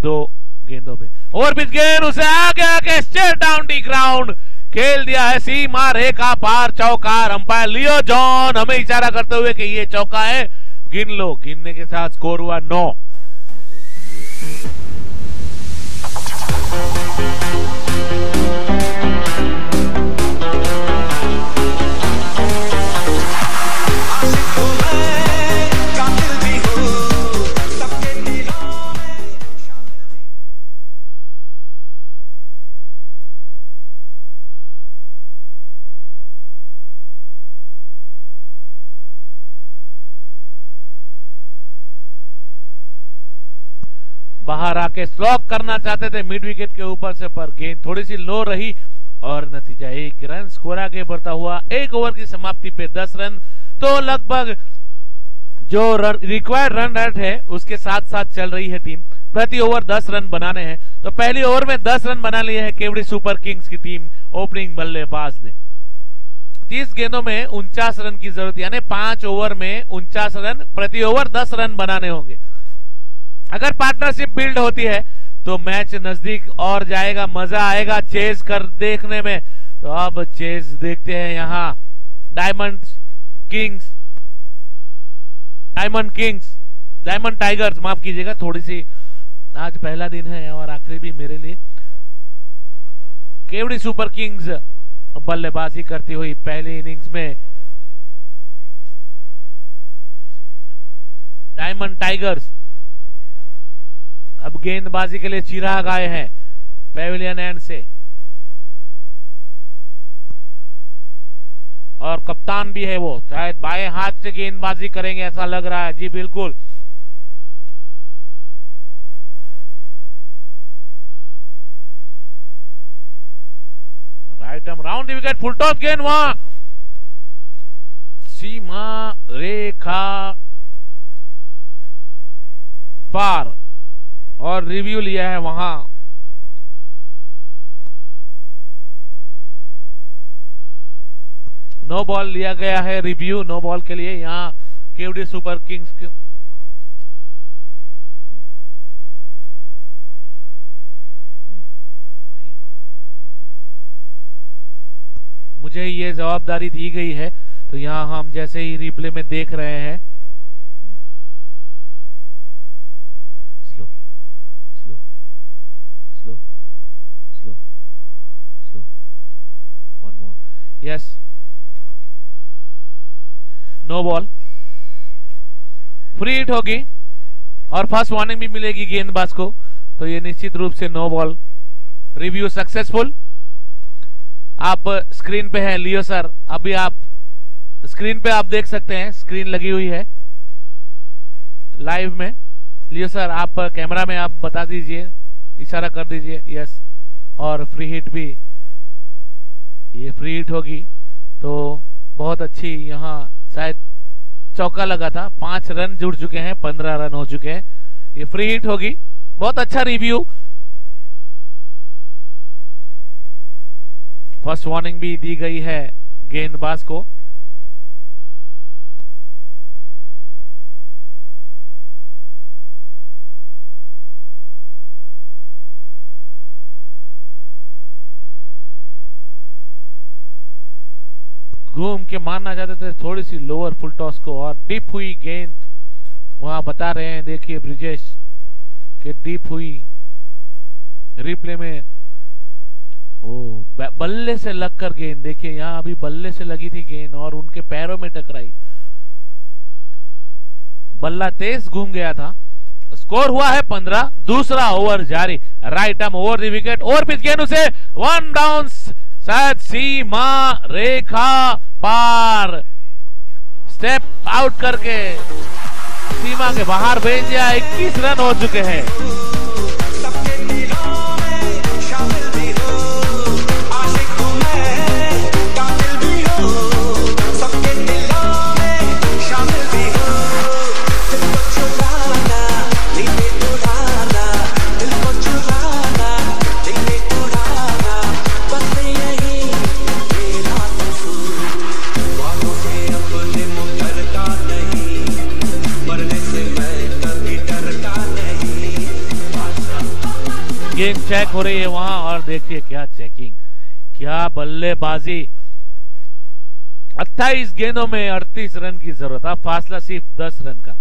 2 गेंदों में। ओवर पिच गेंद उसे आगे आके स्ट्रेट डाउन दी ग्राउंड खेल दिया है। सीमा रेखा पार चौका। अंपायर लियो जॉन हमें इशारा करते हुए कि ये चौका है। गिन लो। गिनने के साथ स्कोर हुआ 9। बाहर आके स्लॉक करना चाहते थे मिड विकेट के ऊपर से, पर गेंद थोड़ी सी लो रही और नतीजा 1 रन स्कोर आगे बढ़ता हुआ। 1 ओवर की समाप्ति पे 10 रन। तो लगभग जो रिक्वायर्ड रन रेट है उसके साथ साथ चल रही है टीम। प्रति ओवर 10 रन बनाने हैं, तो पहली ओवर में 10 रन बना लिए हैं केवड़ी सुपर किंग्स की टीम ओपनिंग बल्लेबाज ने। 30 गेंदों में 49 रन की जरूरत, यानी 5 ओवर में 49 रन, प्रति ओवर 10 रन बनाने होंगे। अगर पार्टनरशिप बिल्ड होती है तो मैच नजदीक और जाएगा, मजा आएगा चेज कर देखने में। तो अब चेज देखते हैं यहाँ डायमंड टाइगर्स, माफ कीजिएगा, थोड़ी सी आज पहला दिन है और आखिरी भी मेरे लिए। केवड़ी सुपर किंग्स बल्लेबाजी करती हुई पहली इनिंग्स में डायमंड टाइगर्स अब गेंदबाजी के लिए चिराग आए हैं पेविलियन एंड से, और कप्तान भी है वो, शायद बाएं हाथ से गेंदबाजी करेंगे ऐसा लग रहा है। जी बिल्कुल, right arm round the wicket, full toss गेंद वहां सीमा रेखा पार, और रिव्यू लिया है वहां। नो बॉल लिया गया है, रिव्यू नो बॉल के लिए यहां केवड़ी सुपर किंग्स के। मुझे ये जवाबदारी दी गई है, तो यहां हम जैसे ही रिप्ले में देख रहे हैं, slow slow slow slow slow, one more, yes, no ball, free hit होगी और फर्स्ट वार्निंग भी मिलेगी गेंदबाज को, तो ये निश्चित रूप से नो बॉल। Review successful. आप स्क्रीन पे हैं लियो सर, अभी आप स्क्रीन पे आप देख सकते हैं, स्क्रीन लगी हुई है लाइव में। लियो सर आप कैमरा में आप बता दीजिए, इशारा कर दीजिए, यस, और फ्री हिट भी, ये फ्री हिट होगी तो बहुत अच्छी। यहाँ शायद चौका लगा था, 5 रन जुड़ चुके हैं, 15 रन हो चुके हैं, ये फ्री हिट होगी। बहुत अच्छा रिव्यू। फर्स्ट वार्निंग भी दी गई है गेंदबाज को। घूम के मारना चाहते थे थोड़ी सी लोअर फुल टॉस को, और डीप हुई गेंद वहां बता रहे हैं, देखिए ब्रिजेश कि डीप हुई रिप्ले में। ओ बल्ले से लगकर गेंद, देखिए यहां अभी बल्ले से लगी थी गेंद और उनके पैरों में टकराई, बल्ला तेज घूम गया था। स्कोर हुआ है 15, दूसरा ओवर जारी। Right arm over the wicket, over pitch गेंद उसे 1 डाउन, शायद सीमा रेखा पार, स्टेप आउट करके सीमा के बाहर भेज दिया। 21 रन हो चुके हैं। गेंद चेक हो रही है वहां, और देखिए क्या चेकिंग, क्या बल्लेबाजी। 28 गेंदों में 38 रन की जरूरत, अब फासला सिर्फ 10 रन का।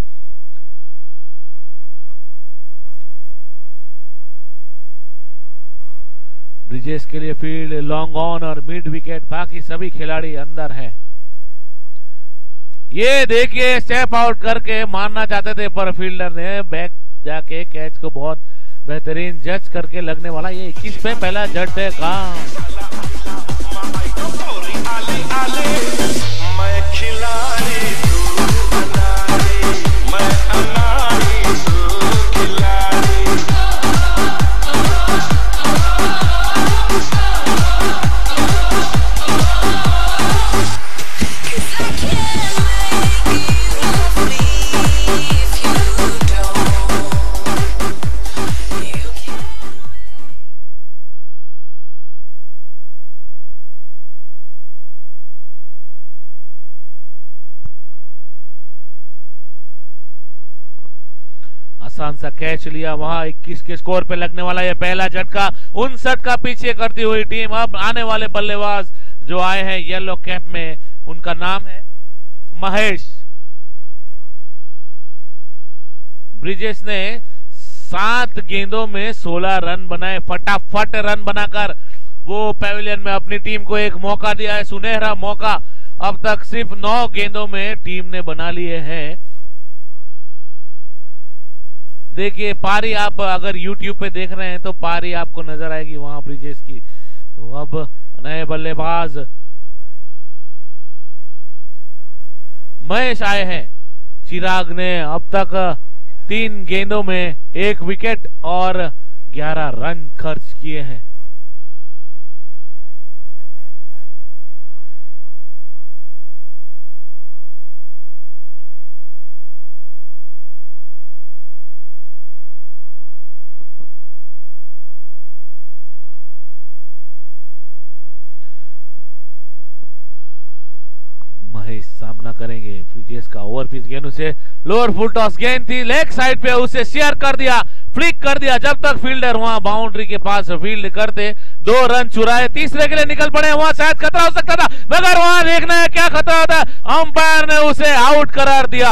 ब्रिजेश के लिए फील्ड लॉन्ग ऑन और मिड विकेट, बाकी सभी खिलाड़ी अंदर हैं। ये देखिए स्टेप आउट करके मारना चाहते थे, पर फील्डर ने बैक जाके कैच को बहुत बेहतरीन जज करके लगने वाला। ये 21 पे पहला जज है काम। आसान सा कैच लिया, वहां 21 के स्कोर पे लगने वाला यह पहला झटका 59 का पीछे करती हुई टीम। अब आने वाले बल्लेबाज जो आए हैं येलो कैप में, उनका नाम है महेश। ब्रिजेश ने 7 गेंदों में 16 रन बनाए, फटाफट रन बनाकर वो पैविलियन में अपनी टीम को एक मौका दिया है, सुनहरा मौका। अब तक सिर्फ 9 गेंदों में टीम ने बना लिए हैं। देखिए पारी, आप अगर YouTube पे देख रहे हैं तो पारी आपको नजर आएगी वहां ब्रिजेश की। तो अब नए बल्लेबाज महेश आए हैं। चिराग ने अब तक 3 गेंदों में 1 विकेट और 11 रन खर्च किए हैं। महेश सामना करेंगे ब्रिजेश का। ओवर पिच गेंद से लोअर फुल टॉस गेंद थी, लेग साइड पे उसे शेयर कर दिया, फ्लिक कर दिया। जब तक फील्डर वहां बाउंड्री के पास फील्ड करते, 2 रन चुराए, तीसरे के लिए निकल पड़े। वहां शायद खतरा हो सकता था, मगर वहां देखना है क्या खतरा होता है। अंपायर ने उसे आउट करार दिया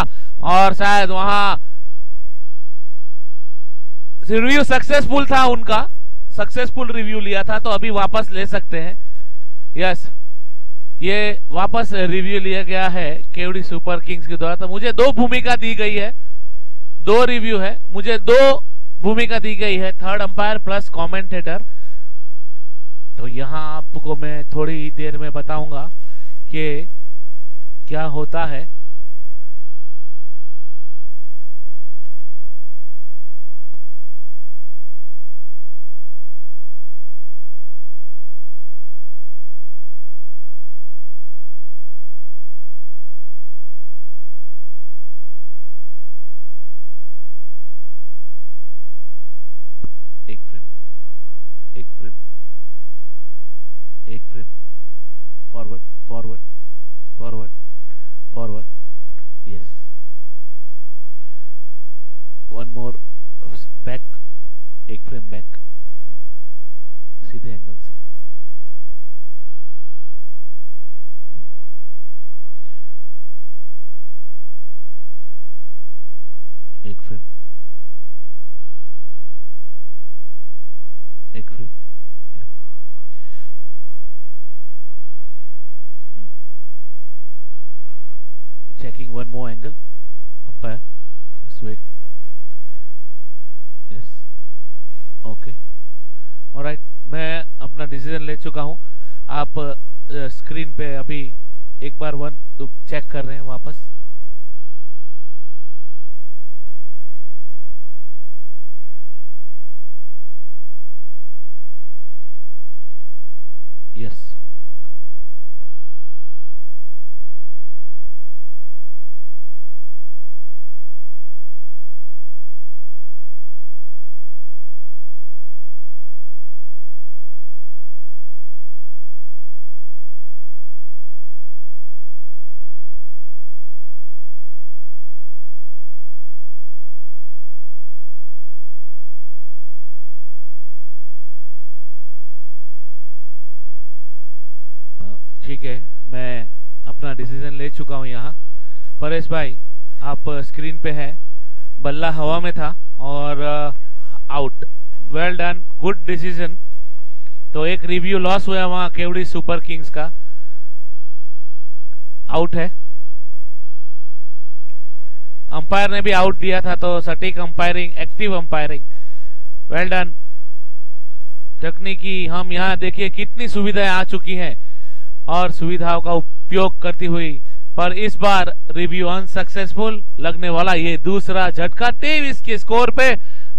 और शायद वहां रिव्यू सक्सेसफुल था, उनका सक्सेसफुल रिव्यू लिया था, तो अभी वापस ले सकते हैं। यस, ये वापस रिव्यू लिया गया है केवड़ी सुपर किंग्स के द्वारा। तो मुझे 2 भूमिका दी गई है, 2 रिव्यू है, मुझे 2 भूमिका दी गई है, थर्ड अंपायर प्लस कमेंटेटर। तो यहां आपको मैं थोड़ी ही देर में बताऊंगा कि क्या होता है। एक frame forward forward forward forward, yes, 1 मोर बैक, एक फ्रेम बैक, सीधे एंगल से। एक फ्रेम, एक frame, checking 1 more angle, umpire, just wait, yes, okay, alright, मैं अपना डिसीजन ले चुका हूं। आप स्क्रीन पे अभी एक बार 1 तो चेक कर रहे हैं वापस। यस, ठीक है, मैं अपना डिसीजन ले चुका हूं। यहाँ परेश भाई आप स्क्रीन पे है, बल्ला हवा में था और out, well done, good decision. तो एक रिव्यू लॉस हुआ वहां केवड़ी सुपर किंग्स का, आउट है। अंपायर ने भी आउट दिया था, तो सटीक umpiring, active umpiring, well done. तकनीकी, हम यहाँ देखिए कितनी सुविधाएं आ चुकी हैं और सुविधाओं का उपयोग करती हुई, पर इस बार रिव्यू अनसक्सेसफुल लगने वाला ये दूसरा झटका। 23 के स्कोर पे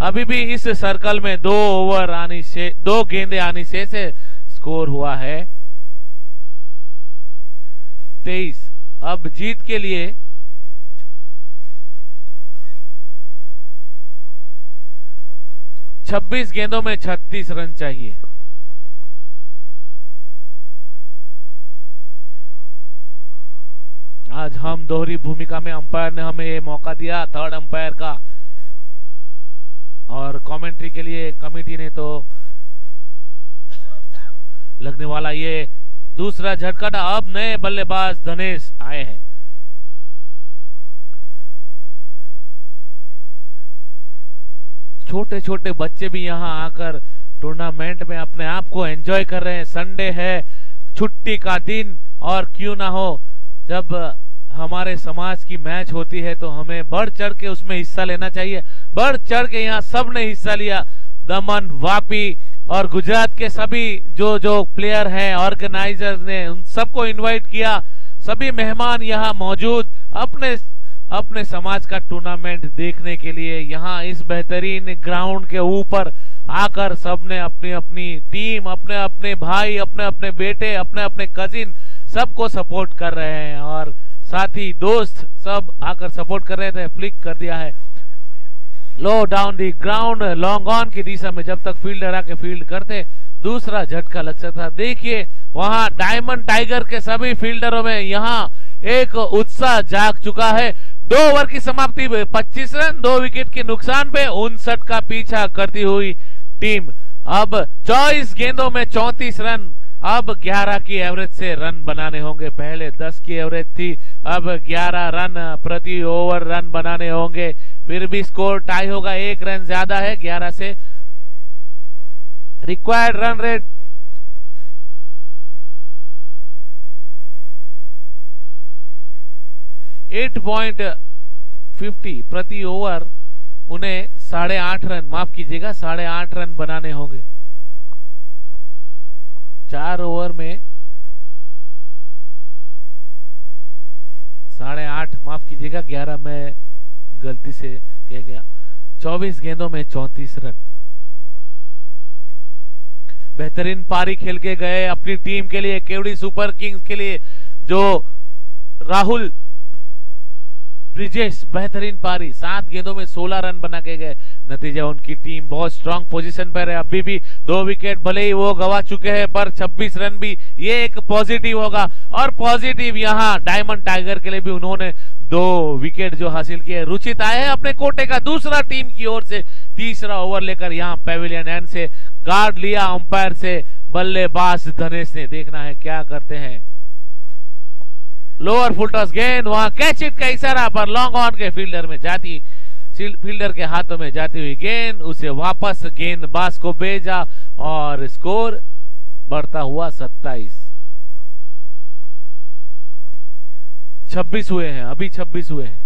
अभी भी इस सर्कल में 2 ओवर आने से, 2 गेंदे आने से स्कोर हुआ है 23। अब जीत के लिए 26 गेंदों में 36 रन चाहिए। आज हम दोहरी भूमिका में, अंपायर ने हमें ये मौका दिया, थर्ड अंपायर का, और कमेंट्री के लिए कमेटी ने तो लगने वाला ये दूसरा झटका था। अब नए बल्लेबाज धनेश आए हैं। छोटे छोटे बच्चे भी यहां आकर टूर्नामेंट में अपने आप को एंजॉय कर रहे हैं। संडे है, छुट्टी का दिन, और क्यों ना हो, जब हमारे समाज की मैच होती है तो हमें बढ़ चढ़ के उसमें हिस्सा लेना चाहिए। बढ़ चढ़ के यहाँ सबने हिस्सा लिया। दमन, वापी और गुजरात के सभी जो प्लेयर हैं, ऑर्गेनाइजर ने उन सबको इनवाइट किया। सभी मेहमान यहाँ मौजूद अपने समाज का टूर्नामेंट देखने के लिए यहाँ इस बेहतरीन ग्राउंड के ऊपर आकर सबने अपनी अपनी टीम, अपने अपने भाई, अपने अपने बेटे, अपने अपने कजिन सबको सपोर्ट कर रहे हैं, और साथी दोस्त सब आकर सपोर्ट कर रहे थे। फ्लिक कर दिया है low down the ground, long on की दिशा में। जब तक फील्डर आके फील्ड करते दूसरा झटका लग सकता था। देखिए वहां डायमंड टाइगर के सभी फील्डरों में यहाँ एक उत्साह जाग चुका है। 2 ओवर की समाप्ति में 25 रन, 2 विकेट के नुकसान पे 59 का पीछा करती हुई टीम अब 24 गेंदों में 34 रन। अब 11 की एवरेज से रन बनाने होंगे। पहले 10 की एवरेज थी, अब 11 रन प्रति ओवर रन बनाने होंगे। फिर भी स्कोर टाई होगा, 1 रन ज्यादा है 11 से। रिक्वायर्ड रन रेट 8.50 प्रति ओवर। उन्हें 8.5 रन, माफ कीजिएगा 8.5 रन बनाने होंगे। 4 ओवर में 8.5, माफ कीजिएगा 11 में गलती से कह गया। 24 गेंदों में 34 रन। बेहतरीन पारी खेल के गए अपनी टीम के लिए, केवड़ी सुपर किंग्स के लिए, जो राहुल ब्रिजेश बेहतरीन पारी, 7 गेंदों में 16 रन बना के गए। नतीजा उनकी टीम बहुत स्ट्रांग पोजीशन पर है। अभी भी 2 विकेट भले ही वो गवा चुके हैं, पर 26 रन भी ये एक पॉजिटिव होगा। और पॉजिटिव यहाँ डायमंड टाइगर के लिए भी उन्होंने 2 विकेट जो हासिल किए। रुचित आए हैं अपने कोटे का दूसरा टीम की ओर से, तीसरा ओवर लेकर यहाँ पेविलियन एंड से गार्ड लिया अंपायर से बल्लेबाज धनेश ने। देखना है क्या करते हैं। लोअर फुल टॉस गेंद, वहां कैच इट का इशारा पर लॉन्ग ऑन के फील्डर के हाथों में जाती हुई गेंद, उसे वापस गेंदबाज को भेजा और स्कोर बढ़ता हुआ 27। 26 हुए हैं, अभी 26 हुए हैं।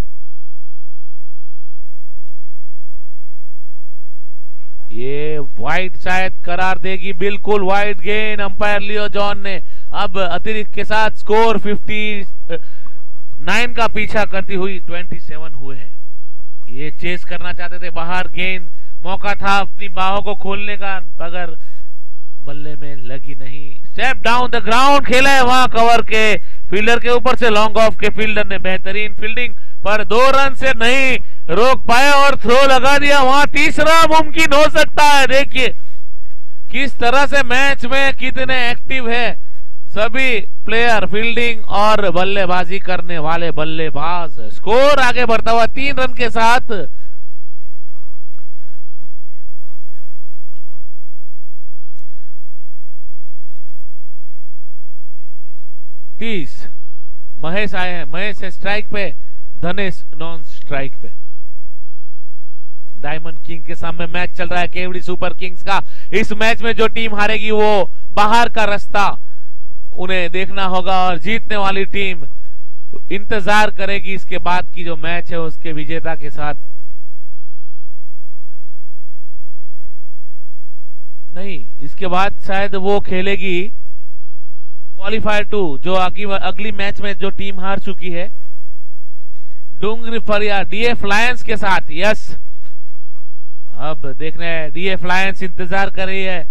ये वाइड शायद करार देगी, बिल्कुल वाइड गेंद अंपायर लियो जॉन ने। अब अतिरिक्त के साथ स्कोर 59 का पीछा करती हुई 27 हुए हैं। ये चेस करना चाहते थे बाहर, गेंद मौका था अपनी बाहों को खोलने का, मगर बल्ले में लगी नहीं। स्टेप डाउन द ग्राउंड खेला है वहां कवर के फील्डर के ऊपर से, लॉन्ग ऑफ के फील्डर ने बेहतरीन फील्डिंग, पर 2 रन से नहीं रोक पाया और थ्रो लगा दिया। वहां तीसरा मुमकिन हो सकता है। देखिए किस तरह से मैच में कितने एक्टिव है सभी प्लेयर, फील्डिंग और बल्लेबाजी करने वाले बल्लेबाज। स्कोर आगे बढ़ता हुआ 3 रन के साथ। महेश आए हैं, महेश है स्ट्राइक पे, धनेश नॉन स्ट्राइक पे। डायमंड किंग के सामने मैच चल रहा है केवड़ी सुपर किंग्स का। इस मैच में जो टीम हारेगी वो बाहर का रास्ता उन्हें देखना होगा, और जीतने वाली टीम इंतजार करेगी इसके बाद की जो मैच है उसके विजेता के साथ। नहीं, इसके बाद शायद वो खेलेगी क्वालिफायर 2, जो अगली मैच में जो टीम हार चुकी है डूंगरी फरिया डीएफ लायंस के साथ। यस, अब देखने डीएफ लायंस इंतजार कर रही है,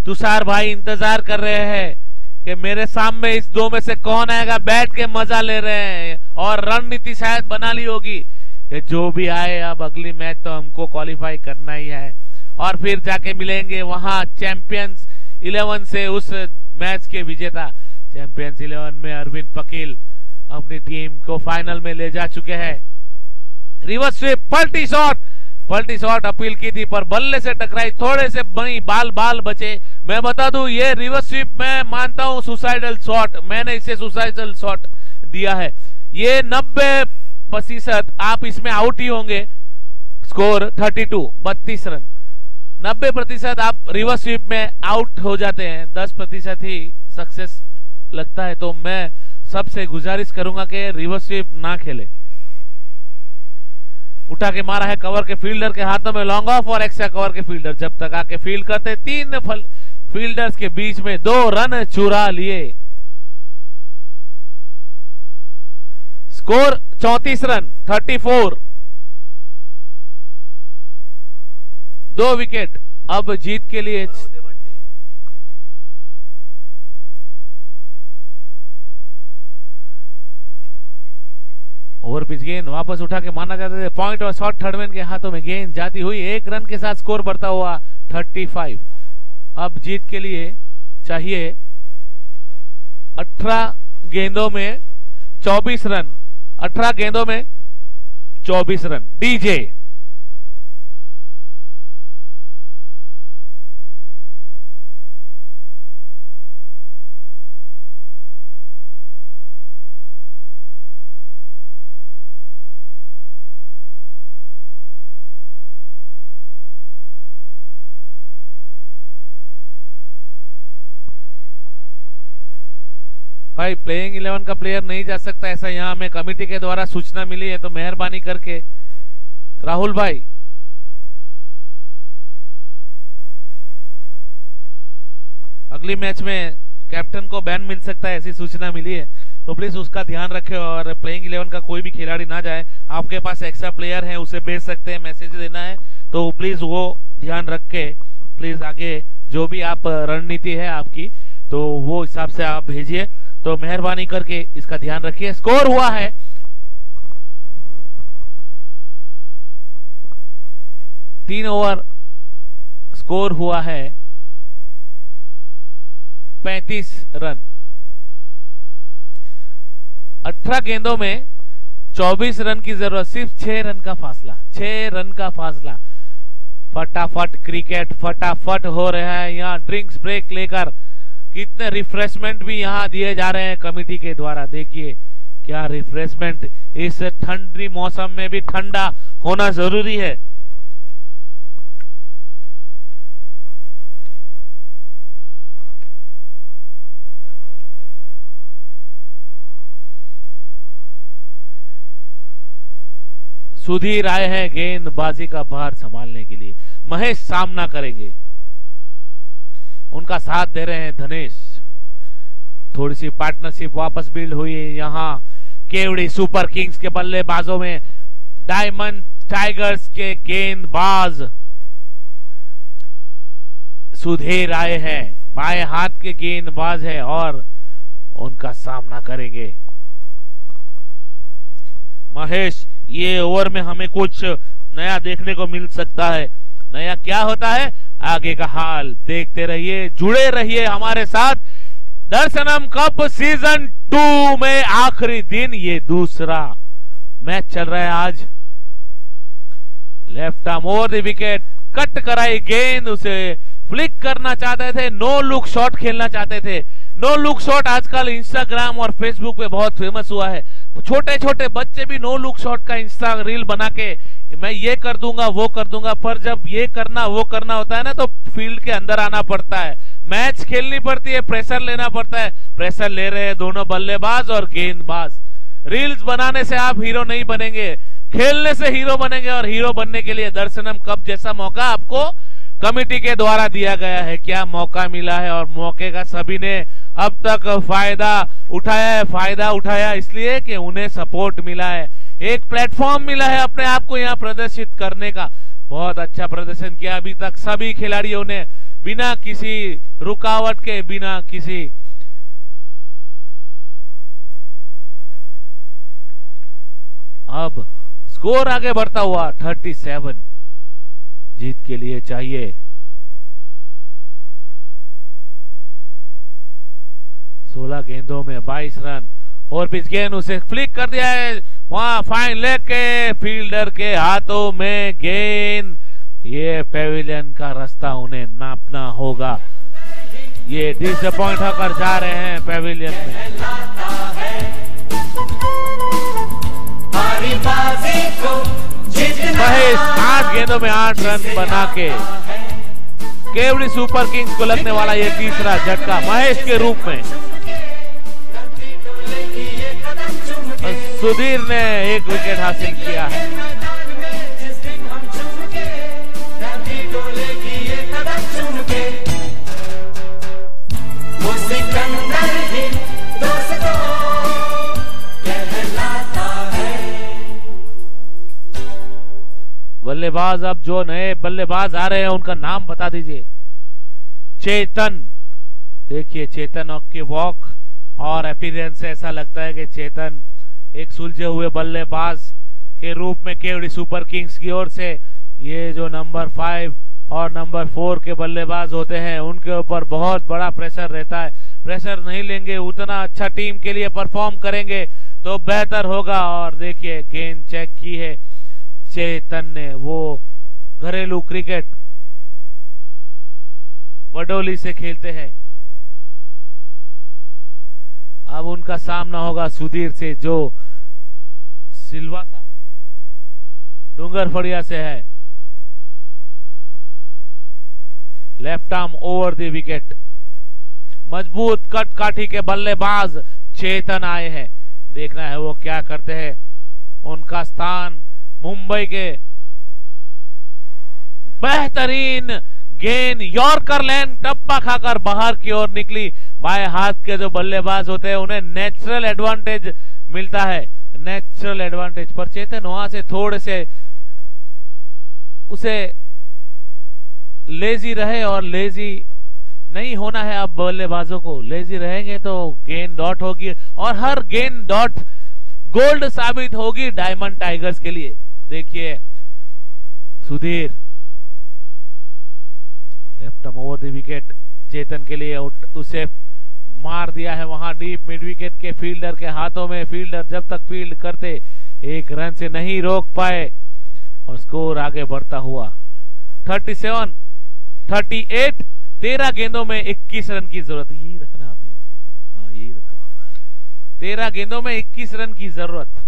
तुषार भाई इंतजार कर रहे हैं कि मेरे सामने इस 2 में से कौन आएगा। बैठ के मजा ले रहे हैं और रणनीति शायद बना ली होगी कि जो भी आए अब अगली मैच तो हमको क्वालिफाई करना ही है। और फिर जाके मिलेंगे वहां चैंपियंस 11 से उस मैच के विजेता। चैंपियंस 11 में अरविंद पकील अपनी टीम को फाइनल में ले जा चुके हैं। रिवर्स स्वीप, पलटी शॉट अपील की थी पर बल्ले से टकराई, थोड़े से वहीं बाल बचे। मैं बता दूं ये रिवर्स स्वीप मैं मानता हूं सुसाइडल शॉट, मैंने इसे सुसाइडल शॉट दिया है। ये 90% आप इसमें आउट ही होंगे। Score 32 run. 90% आप रिवर्स स्वीप में आउट हो जाते हैं, 10% ही सक्सेस लगता है। तो मैं सबसे गुजारिश करूंगा कि रिवर्स स्वीप ना खेले। उठा के मारा है कवर के फील्डर के हाथों में, लॉन्ग ऑफ और एक्स्ट्रा कवर के फील्डर जब तक आके फील्ड करते, 3 फील्डर्स के बीच में 2 रन चुरा लिए। Score 34 run, 34, 2 wicket. अब जीत के लिए ओवर पिच गेंद वापस उठा के मारना चाहते थे, पॉइंट और शॉट थर्डमैन के हाथों में गेंद जाती हुई 1 रन के साथ स्कोर बढ़ता हुआ 35। अब जीत के लिए चाहिए 18 गेंदों में 24 रन, 18 गेंदों में 24 रन। डीजे भाई, प्लेइंग 11 का प्लेयर नहीं जा सकता, ऐसा यहां हमें कमेटी के द्वारा सूचना मिली है, तो मेहरबानी करके राहुल भाई अगली मैच में कैप्टन को बैन मिल सकता है, ऐसी सूचना मिली है, तो प्लीज उसका ध्यान रखें और प्लेइंग 11 का कोई भी खिलाड़ी ना जाए। आपके पास एक्स्ट्रा प्लेयर है, उसे भेज सकते हैं, मैसेज देना है तो प्लीज वो ध्यान रख के प्लीज आगे जो भी आप रणनीति है आपकी तो वो हिसाब से आप भेजिए, तो मेहरबानी करके इसका ध्यान रखिए। स्कोर हुआ है 3 ओवर, स्कोर हुआ है 35 रन। 18 गेंदों में 24 रन की जरूरत, सिर्फ 6 रन का फासला, 6 रन का फासला। फटाफट क्रिकेट फटाफट हो रहा है। यहाँ ड्रिंक्स ब्रेक लेकर कितने रिफ्रेशमेंट भी यहाँ दिए जा रहे हैं कमेटी के द्वारा। देखिए क्या रिफ्रेशमेंट, इस ठंडी मौसम में भी ठंडा होना जरूरी है। सुधीर आए हैं गेंदबाजी का भार संभालने के लिए, महेश सामना करेंगे, उनका साथ दे रहे हैं धनेश। थोड़ी सी पार्टनरशिप वापस बिल्ड हुई है यहाँ केवड़ी सुपर किंग्स के बल्लेबाजों में। डायमंड टाइगर्स के गेंदबाज सुधीर आए हैं, बाएं हाथ के गेंदबाज है और उनका सामना करेंगे महेश। ये ओवर में हमें कुछ नया देखने को मिल सकता है। नया क्या होता है आगे का हाल देखते रहिए, जुड़े रहिए हमारे साथ। दर्शनम कप सीजन 2 में आखिरी दिन, ये दूसरा मैच चल रहा है आज। Left arm over the wicket, cut कराई गेंद, उसे फ्लिक करना चाहते थे, नो लुक शॉट खेलना चाहते थे। नो लुक शॉट आजकल इंस्टाग्राम और फेसबुक पे बहुत फेमस हुआ है। छोटे छोटे बच्चे भी नो लुक शॉट का इंस्टा रील बना के मैं ये कर दूंगा वो कर दूंगा, पर जब ये करना वो करना होता है ना तो फील्ड के अंदर आना पड़ता है, मैच खेलनी पड़ती है, प्रेशर लेना पड़ता है। प्रेशर ले रहे हैं दोनों बल्लेबाज और गेंदबाज। रील्स बनाने से आप हीरो नहीं बनेंगे, खेलने से हीरो बनेंगे, और हीरो बनने के लिए दर्शनम कप जैसा मौका आपको कमेटी के द्वारा दिया गया है। क्या मौका मिला है, और मौके का सभी ने अब तक फायदा उठाया इसलिए कि उन्हें सपोर्ट मिला है, एक प्लेटफॉर्म मिला है अपने आप को यहाँ प्रदर्शित करने का। बहुत अच्छा प्रदर्शन किया अभी तक सभी खिलाड़ियों ने, बिना किसी रुकावट के, बिना किसी अब स्कोर आगे बढ़ता हुआ 37, जीत के लिए चाहिए। 16 गेंदों में 22 रन और पिच गेंद उसे फ्लिक कर दिया है वहां फाइन लेग के फील्डर के हाथों में गेंद। ये पेविलियन का रास्ता उन्हें नापना होगा। ये डिसअपॉइंट होकर जा रहे हैं पेविलियन में। महेश 8 गेंदों में 8 रन बना के केवड़ी सुपर किंग्स को लगने वाला ये तीसरा झटका महेश के रूप में। सुधीर ने 1 विकेट हासिल किया है। बल्लेबाज अब जो नए बल्लेबाज आ रहे हैं उनका नाम बता दीजिए। चेतन, देखिए चेतन की वॉक और अपीयरेंस से ऐसा लगता है कि चेतन एक सुलझे हुए बल्लेबाज के रूप में केवड़ी सुपर किंग्स की ओर से ये जो नंबर 5 और नंबर 4 के बल्लेबाज होते हैं उनके ऊपर बहुत बड़ा प्रेशर रहता है। प्रेशर नहीं लेंगे, उतना अच्छा टीम के लिए परफॉर्म करेंगे तो बेहतर होगा। और देखिए गेंद चेक की है चेतन ने। वो घरेलू क्रिकेट वडोली से खेलते हैं। अब उनका सामना होगा सुधीर से जो सिलवासा डूंगर फड़िया से है। Left arm over the wicket. मजबूत कट काठी के बल्लेबाज चेतन आए हैं। देखना है वो क्या करते हैं। उनका स्थान मुंबई के बेहतरीन गेंद यॉर्कर लैंड टप्पा खाकर बाहर की ओर निकली। बाएं हाथ के जो बल्लेबाज होते हैं उन्हें नेचुरल एडवांटेज मिलता है। नेचुरल एडवांटेज पर चेतन वहां से थोड़े से उसे लेजी रहे और लेजी नहीं होना है। अब बल्लेबाजों को लेजी रहेंगे तो गेंद डॉट होगी और हर गेंद डॉट गोल्ड साबित होगी डायमंड टाइगर्स के लिए। देखिए Sudhir left arm over the wicket Chetan के लिए उसे मार दिया है वहां डीप मिड विकेट के फील्डर के हाथों में। फील्डर जब तक फील्ड करते 1 रन से नहीं रोक पाए और स्कोर आगे बढ़ता हुआ 37 38। 13 गेंदों में 21 रन की जरूरत। यही रखना अभी, हाँ यही रखो। 13 गेंदों में 21 रन की जरूरत।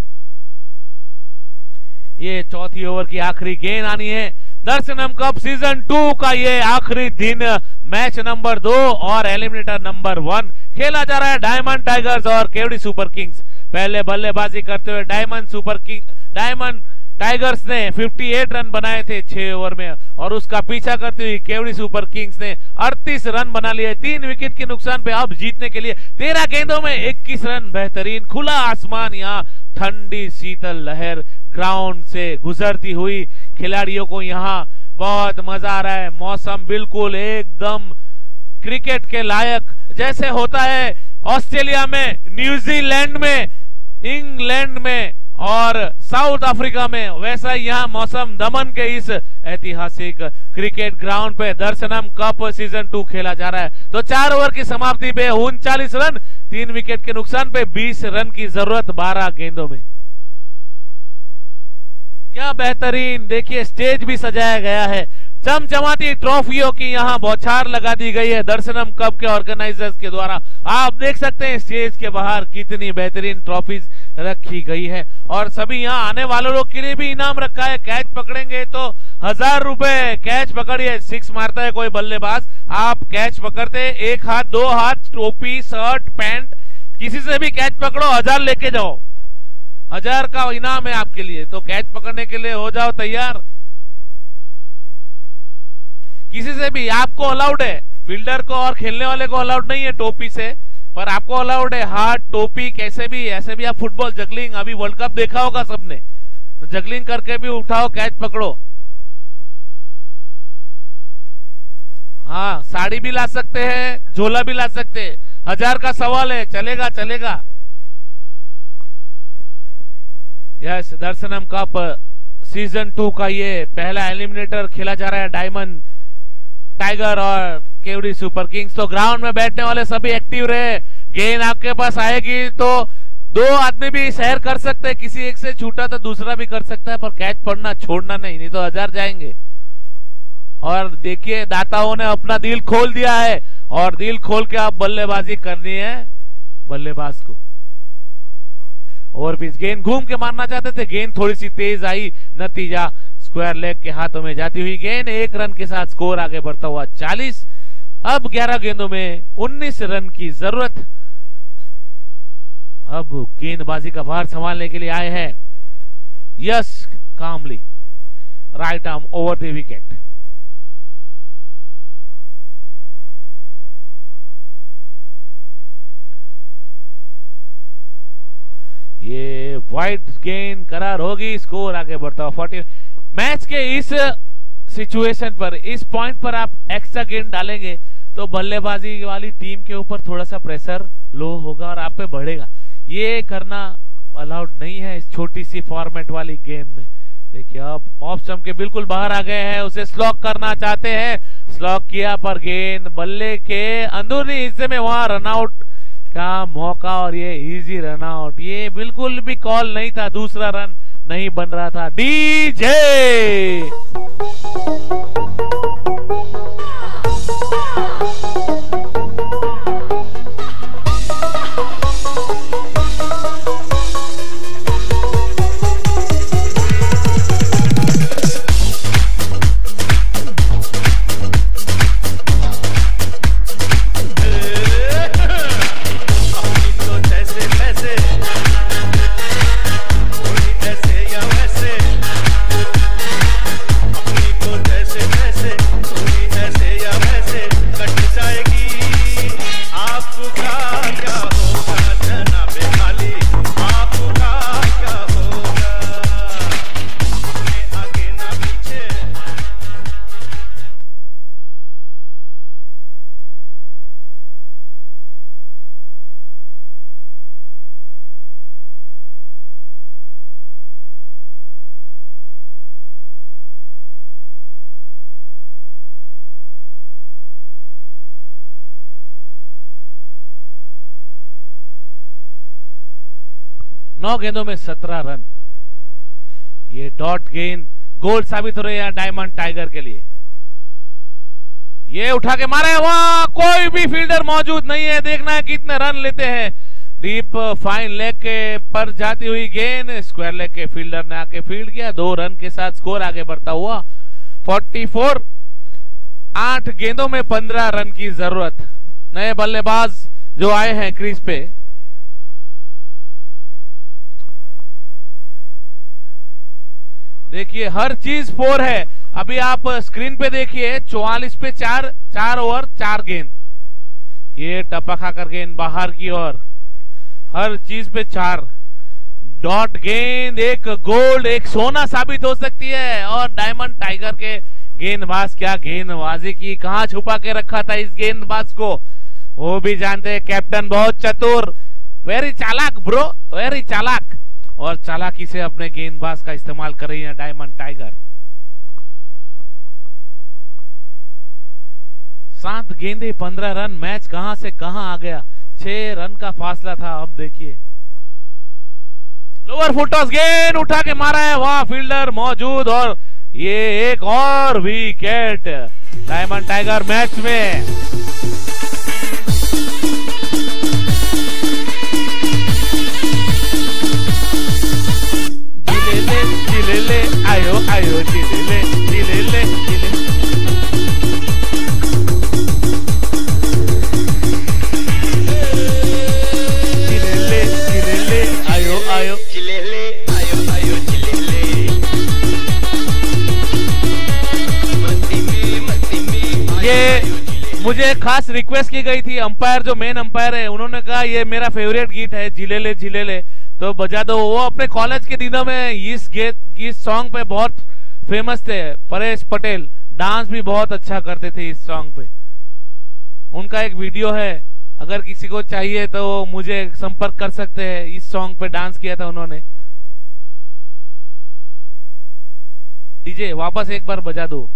ये चौथी ओवर की आखिरी गेंद आनी है। दर्शनम कप सीजन 2 का ये आखिरी दिन, मैच नंबर 2 और एलिमिनेटर नंबर 1 खेला जा रहा है। डायमंड टाइगर्स और केवड़ी सुपर किंग्स पहले बल्लेबाजी करते हुए डायमंड टाइगर्स ने 58 रन बनाए थे 6 ओवर में और उसका पीछा करते हुए केवड़ी सुपर किंग्स ने 38 रन बना लिए 3 विकेट के नुकसान पे। अब जीतने के लिए 13 गेंदों में 21 रन। बेहतरीन खुला आसमान, यहाँ ठंडी शीतल लहर ग्राउंड से गुजरती हुई। खिलाड़ियों को यहाँ बहुत मजा आ रहा है। मौसम बिल्कुल एकदम क्रिकेट के लायक जैसे होता है ऑस्ट्रेलिया में, न्यूजीलैंड में, इंग्लैंड में और साउथ अफ्रीका में, वैसा यहाँ मौसम दमन के इस ऐतिहासिक क्रिकेट ग्राउंड पे दर्शनम कप सीजन 2 खेला जा रहा है। तो 4 ओवर की समाप्ति पे 39 रन, 3 विकेट के नुकसान पे 20 रन की जरूरत 12 गेंदों में। क्या बेहतरीन, देखिए स्टेज भी सजाया गया है। चमचमाती ट्रॉफियों की यहाँ बौछार लगा दी गई है दर्शनम कप के ऑर्गेनाइजर्स के द्वारा। आप देख सकते हैं स्टेज के बाहर कितनी बेहतरीन ट्रॉफीज रखी गई है और सभी यहाँ आने वाले लोग के लिए भी इनाम रखा है। कैच पकड़ेंगे तो 1000 रुपए कैच पकड़िए। 6 मारता है कोई बल्लेबाज, आप कैच पकड़ते 1 हाथ 2 हाथ टोपी शर्ट पैंट किसी से भी कैच पकड़ो 1000 लेके जाओ। 1000 का इनाम है आपके लिए, तो कैच पकड़ने के लिए हो जाओ तैयार। किसी से भी आपको अलाउड है, फील्डर को और खेलने वाले को अलाउड नहीं है टोपी से, पर आपको अलाउड है हाथ टोपी कैसे भी। ऐसे भी आप फुटबॉल जगलिंग अभी वर्ल्ड कप देखा होगा सबने, तो जगलिंग करके भी उठाओ कैच पकड़ो। हाँ साड़ी भी ला सकते हैं, झोला भी ला सकते हैं। 1000 का सवाल है, चलेगा चलेगा। यस, दर्शनम कप सीजन 2 का ये पहला एलिमिनेटर खेला जा रहा है डायमंड टाइगर और केवड़ी सुपर किंग्स। तो ग्राउंड में बैठने वाले सभी एक्टिव रहे। गेंद आपके पास आएगी तो दो आदमी भी शेयर कर सकते हैं, किसी एक से छूटा तो दूसरा भी कर सकता है, पर कैच पड़ना छोड़ना नहीं तो 1000 जाएंगे। और देखिए दाताओं ने अपना दिल खोल दिया है और दिल खोल के आप बल्लेबाजी करनी है बल्लेबाज को। और पिच गेंद घूम के मारना चाहते थे, गेंद थोड़ी सी तेज आई, नतीजा स्क्वायर लेग के हाथों में जाती हुई गेंद 1 रन के साथ स्कोर आगे बढ़ता हुआ 40। अब 11 गेंदों में 19 रन की जरूरत। अब गेंदबाजी का भार संभालने के लिए आए हैं Yash Kamli, right arm over the wicket. ये वाइड गेंद करार होगी, स्कोर आगे बढ़ता हुआ 40। मैच के इस सिचुएशन पर, इस पॉइंट पर आप एक्स्ट्रा गेंद डालेंगे तो बल्लेबाजी वाली टीम के ऊपर थोड़ा सा प्रेशर लो होगा और आप पे बढ़ेगा। ये करना अलाउड नहीं है इस छोटी सी फॉर्मेट वाली गेम में। देखिए अब ऑफ स्टंप के बिल्कुल बाहर आ गए हैं, उसे स्लॉक करना चाहते हैं, स्लॉक किया पर गेंद बल्ले के अंदरूनी हिस्से में, वहां रनआउट का मौका और ये इजी रनआउट। ये बिल्कुल भी कॉल नहीं था, दूसरा रन नहीं बन रहा था। डीजे नौ गेंदों में 17 रन। ये डॉट गेंद गोल साबित हो रही है डायमंड टाइगर के लिए। ये उठा के मारे, वहां कोई भी फील्डर मौजूद नहीं है, देखना है कितने रन लेते हैं। डीप फाइन लेग के पर जाती हुई गेंद स्क्वायर लेग के फील्डर ने आके फील्ड किया, 2 रन के साथ स्कोर आगे बढ़ता हुआ 44। 8 गेंदों में 15 रन की जरूरत। नए बल्लेबाज जो आए हैं क्रीज पे, देखिए हर चीज 4 है। अभी आप स्क्रीन पे देखिए 44 पे 4 ओवर 4 गेंद। ये टपका कर गेंद बाहर की ओर, हर चीज पे 4 डॉट गेंद। एक गोल्ड, एक सोना साबित हो सकती है। और डायमंड टाइगर के गेंदबाज क्या गेंदबाजी की, कहां छुपा के रखा था इस गेंदबाज को वो भी जानते हैं। कैप्टन बहुत चतुर, वेरी चालाक ब्रो, वेरी चालाक, और चालाकी से अपने गेंदबाज का इस्तेमाल कर रही है डायमंड टाइगर। 7 गेंदे 15 रन। मैच कहां से कहां आ गया, 6 रन का फासला था। अब देखिए लोअर फुट टॉस गेंद उठा के मारा है, वहां फील्डर मौजूद और ये एक और विकेट डायमंड टाइगर मैच में। जिलेले आयो आयो जिलेले जिलेले जिले। जिलेले जिलेले आयो आयो जिलेले आयो आयो जिलेले। ये मुझे खास रिक्वेस्ट की गई थी, अंपायर जो मेन अंपायर है उन्होंने कहा ये मेरा फेवरेट गीत है जिलेले जिलेले, तो बजा दो। वो अपने कॉलेज के दिनों में इस सॉन्ग पे बहुत फेमस थे। परेश पटेल डांस भी बहुत अच्छा करते थे इस सॉन्ग पे। उनका एक वीडियो है, अगर किसी को चाहिए तो मुझे संपर्क कर सकते हैं। इस सॉन्ग पे डांस किया था उन्होंने। डीजे वापस एक बार बजा दो।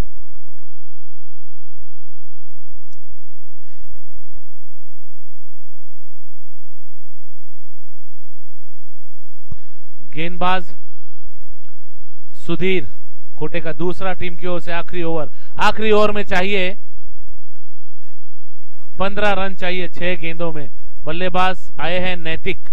गेंदबाज सुधीर कोटे का दूसरा टीम की ओर से आखिरी ओवर। आखिरी ओवर में चाहिए 15 रन चाहिए 6 गेंदों में। बल्लेबाज आए हैं नैतिक।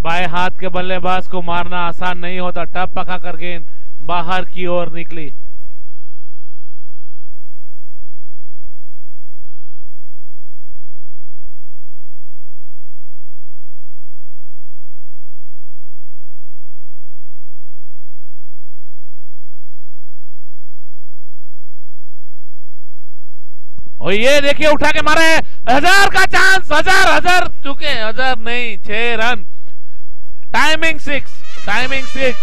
बाएं हाथ के बल्लेबाज को मारना आसान नहीं होता। टप पका कर गेंद बाहर की ओर निकली। और ये देखिए उठा के मारे। 1000 का चांस। 1000 चुके। 1000 नहीं 6 run. Timing 6। Timing 6।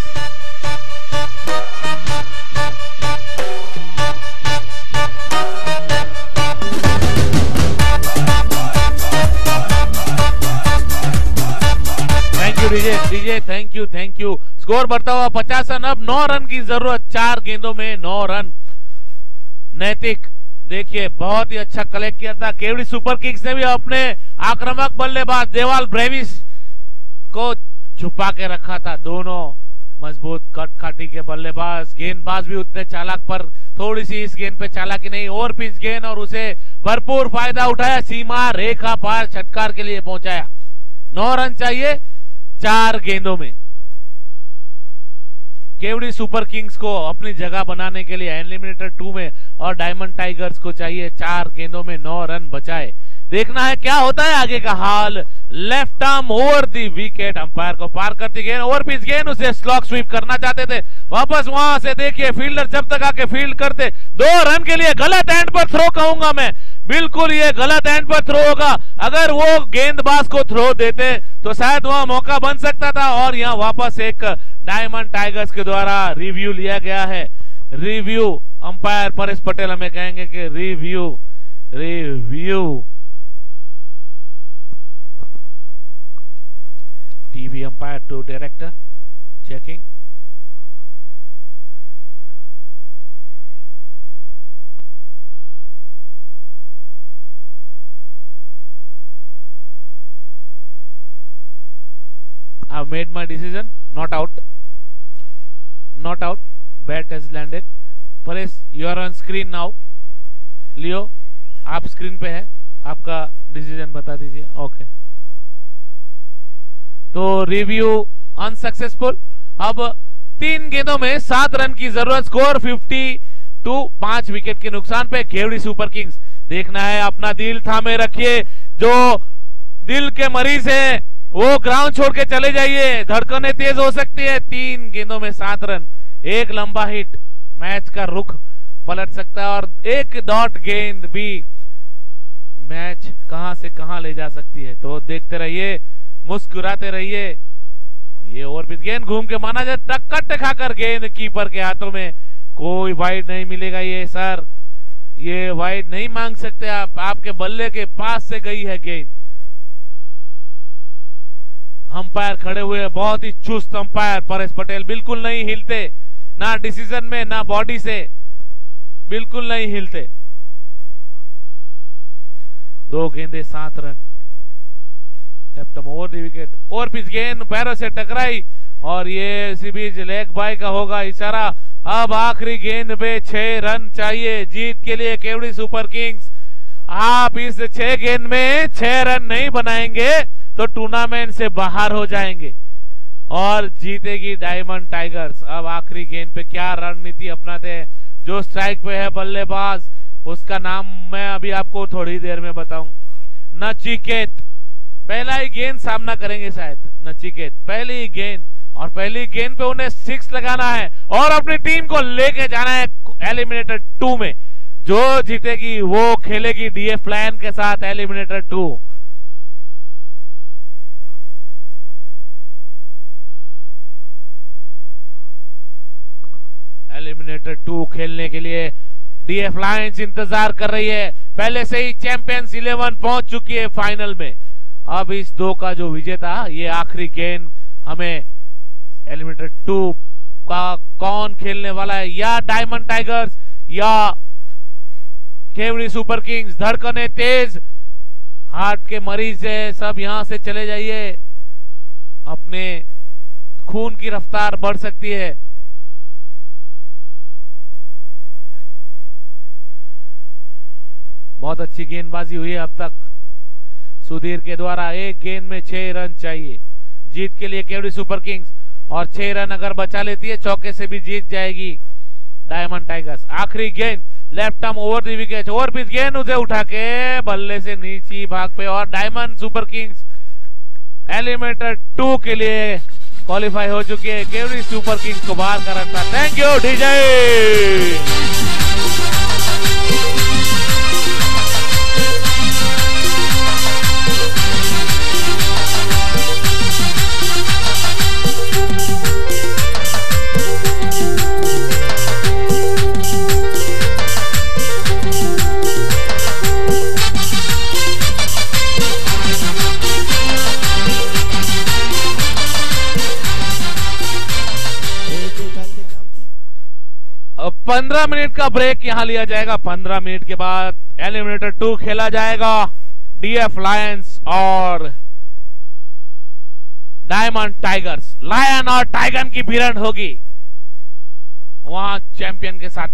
Thank you DJ thank you. Score बढ़ता हुआ 50 रन। अब 9 रन की जरूरत। 4 गेंदों में 9 रन। नैतिक देखिए बहुत ही अच्छा कलेक्ट किया था। केवड़ी सुपर किंग्स ने भी अपने आक्रामक बल्लेबाज देवाल ब्रेविस को छुपा के रखा था। दोनों मजबूत कटकाठी के बल्लेबाज। गेंदबाज भी उतने चालाक पर थोड़ी सी इस गेंद पे चालाकी नहीं। और पिच गेंद और उसे भरपूर फायदा उठाया। सीमा रेखा पार छटकार के लिए पहुंचाया। 9 रन चाहिए 4 गेंदों में। केवड़ी सुपर किंग्स को अपनी जगह बनाने के लिए एलिमिनेटर 2 में और डायमंड टाइगर्स को चाहिए 4 गेंदों में 9 रन बचाए। देखना है क्या होता है आगे का हाल। Left arm over the wicket. Umpire को पार करती गेंद। ओवर पिच गेंद। उसे स्लॉक स्वीप करना चाहते थे। वापस वहां से देखिए फील्डर जब तक आके फील्ड करते। 2 रन के लिए गलत एंड पर थ्रो कहूंगा मैं। बिल्कुल ये गलत एंड पर थ्रो होगा। अगर वो गेंदबाज को थ्रो देते तो शायद वहां मौका बन सकता था। और यहाँ वापस एक डायमंड टाइगर्स के द्वारा रिव्यू लिया गया है। रिव्यू अंपायर परेश पटेल हमें कहेंगे कि review. TV umpire to director checking. I've made my decision. Not out. Not out. Bat has landed. Paresh you are on screen now. लियो आप स्क्रीन पे है। आपका डिसीजन बता दीजिए। ओके तो रिव्यू अनसक्सेसफुल। अब 3 गेंदों में 7 रन की जरूरत। स्कोर 52। 5 विकेट के नुकसान पे केवड़ी सुपर किंग्स। देखना है अपना दिल थामे रखिए। जो दिल के मरीज है वो ग्राउंड छोड़ के चले जाइए। धड़कनें तेज हो सकती है। 3 गेंदों में 7 रन। एक लंबा हिट मैच का रुख पलट सकता है। और एक डॉट गेंद भी मैच कहां से कहां ले जा सकती है। तो देखते रहिए मुस्कुराते रहिए। ये ओवर पिच गेंद घूम के माना जाए। टक्कर खाकर गेंद कीपर के हाथों में। कोई वाइड नहीं मिलेगा। ये सर ये वाइड नहीं मांग सकते आप। आपके बल्ले के पास से गई है गेंद। अंपायर खड़े हुए। बहुत ही चुस्त अंपायर परेश पटेल। बिल्कुल नहीं हिलते ना डिसीजन में ना बॉडी से। बिल्कुल नहीं हिलते। 2 गेंदे 7 run. Left over the wicket. और पिच गेंद पैरों से टकराई और ये इसी बीच लेग बाय का होगा इशारा। अब आखिरी गेंद पे 6 रन चाहिए जीत के लिए केवड़ी सुपर किंग्स। आप इस 6 गेंद में 6 रन नहीं बनाएंगे तो टूर्नामेंट से बाहर हो जाएंगे और जीतेगी डायमंड टाइगर्स। अब आखिरी गेंद पे क्या रणनीति अपनाते हैं। जो स्ट्राइक पे है बल्लेबाज उसका नाम मैं अभी आपको थोड़ी देर में बताऊं। नचिकेत। पहला ही गेंद सामना करेंगे शायद नचिकेत। पहली ही गेंद और पहली गेंद पे उन्हें 6 लगाना है और अपनी टीम को लेके जाना है एलिमिनेटर 2 में। जो जीतेगी वो खेलेगी डीए फ्लैन के साथ एलिमिनेटर 2। एलिमिनेटर 2 खेलने के लिए डीएफ लायंस इंतजार कर रही है। पहले से ही चैंपियंस 11 पहुंच चुकी है फाइनल में। अब इस 2 का जो विजेता, ये आखिरी गेम हमें एलिमिनेटर 2 का कौन खेलने वाला है, या डायमंड टाइगर्स या केवड़ी सुपर किंग्स। धड़कने तेज, हार्ट के मरीज है सब, यहां से चले जाइए, अपने खून की रफ्तार बढ़ सकती है। बहुत अच्छी गेंदबाजी हुई है अब तक सुधीर के द्वारा। एक गेंद में 6 रन चाहिए जीत के लिए केवड़ी सुपर किंग्स, और 6 रन अगर बचा लेती है चौके से भी जीत जाएगी डायमंड टाइगर्स। आखिरी गेंद left arm over the wicket, over pitch गेंद उसे उठा के बल्ले से नीची भाग पे, और डायमंड सुपर किंग्स एलिमिनेटर 2 के लिए क्वालिफाई हो चुकी है। केवड़ी सुपर किंग्स को बाहर का रास्ता। Thank you DJ. 15 मिनट का ब्रेक यहां लिया जाएगा। 15 मिनट के बाद एलिमिनेटर 2 खेला जाएगा। डीएफ लायंस और डायमंड टाइगर्स। लायन और टाइगर की भिड़ंत होगी वहां चैंपियन के साथ।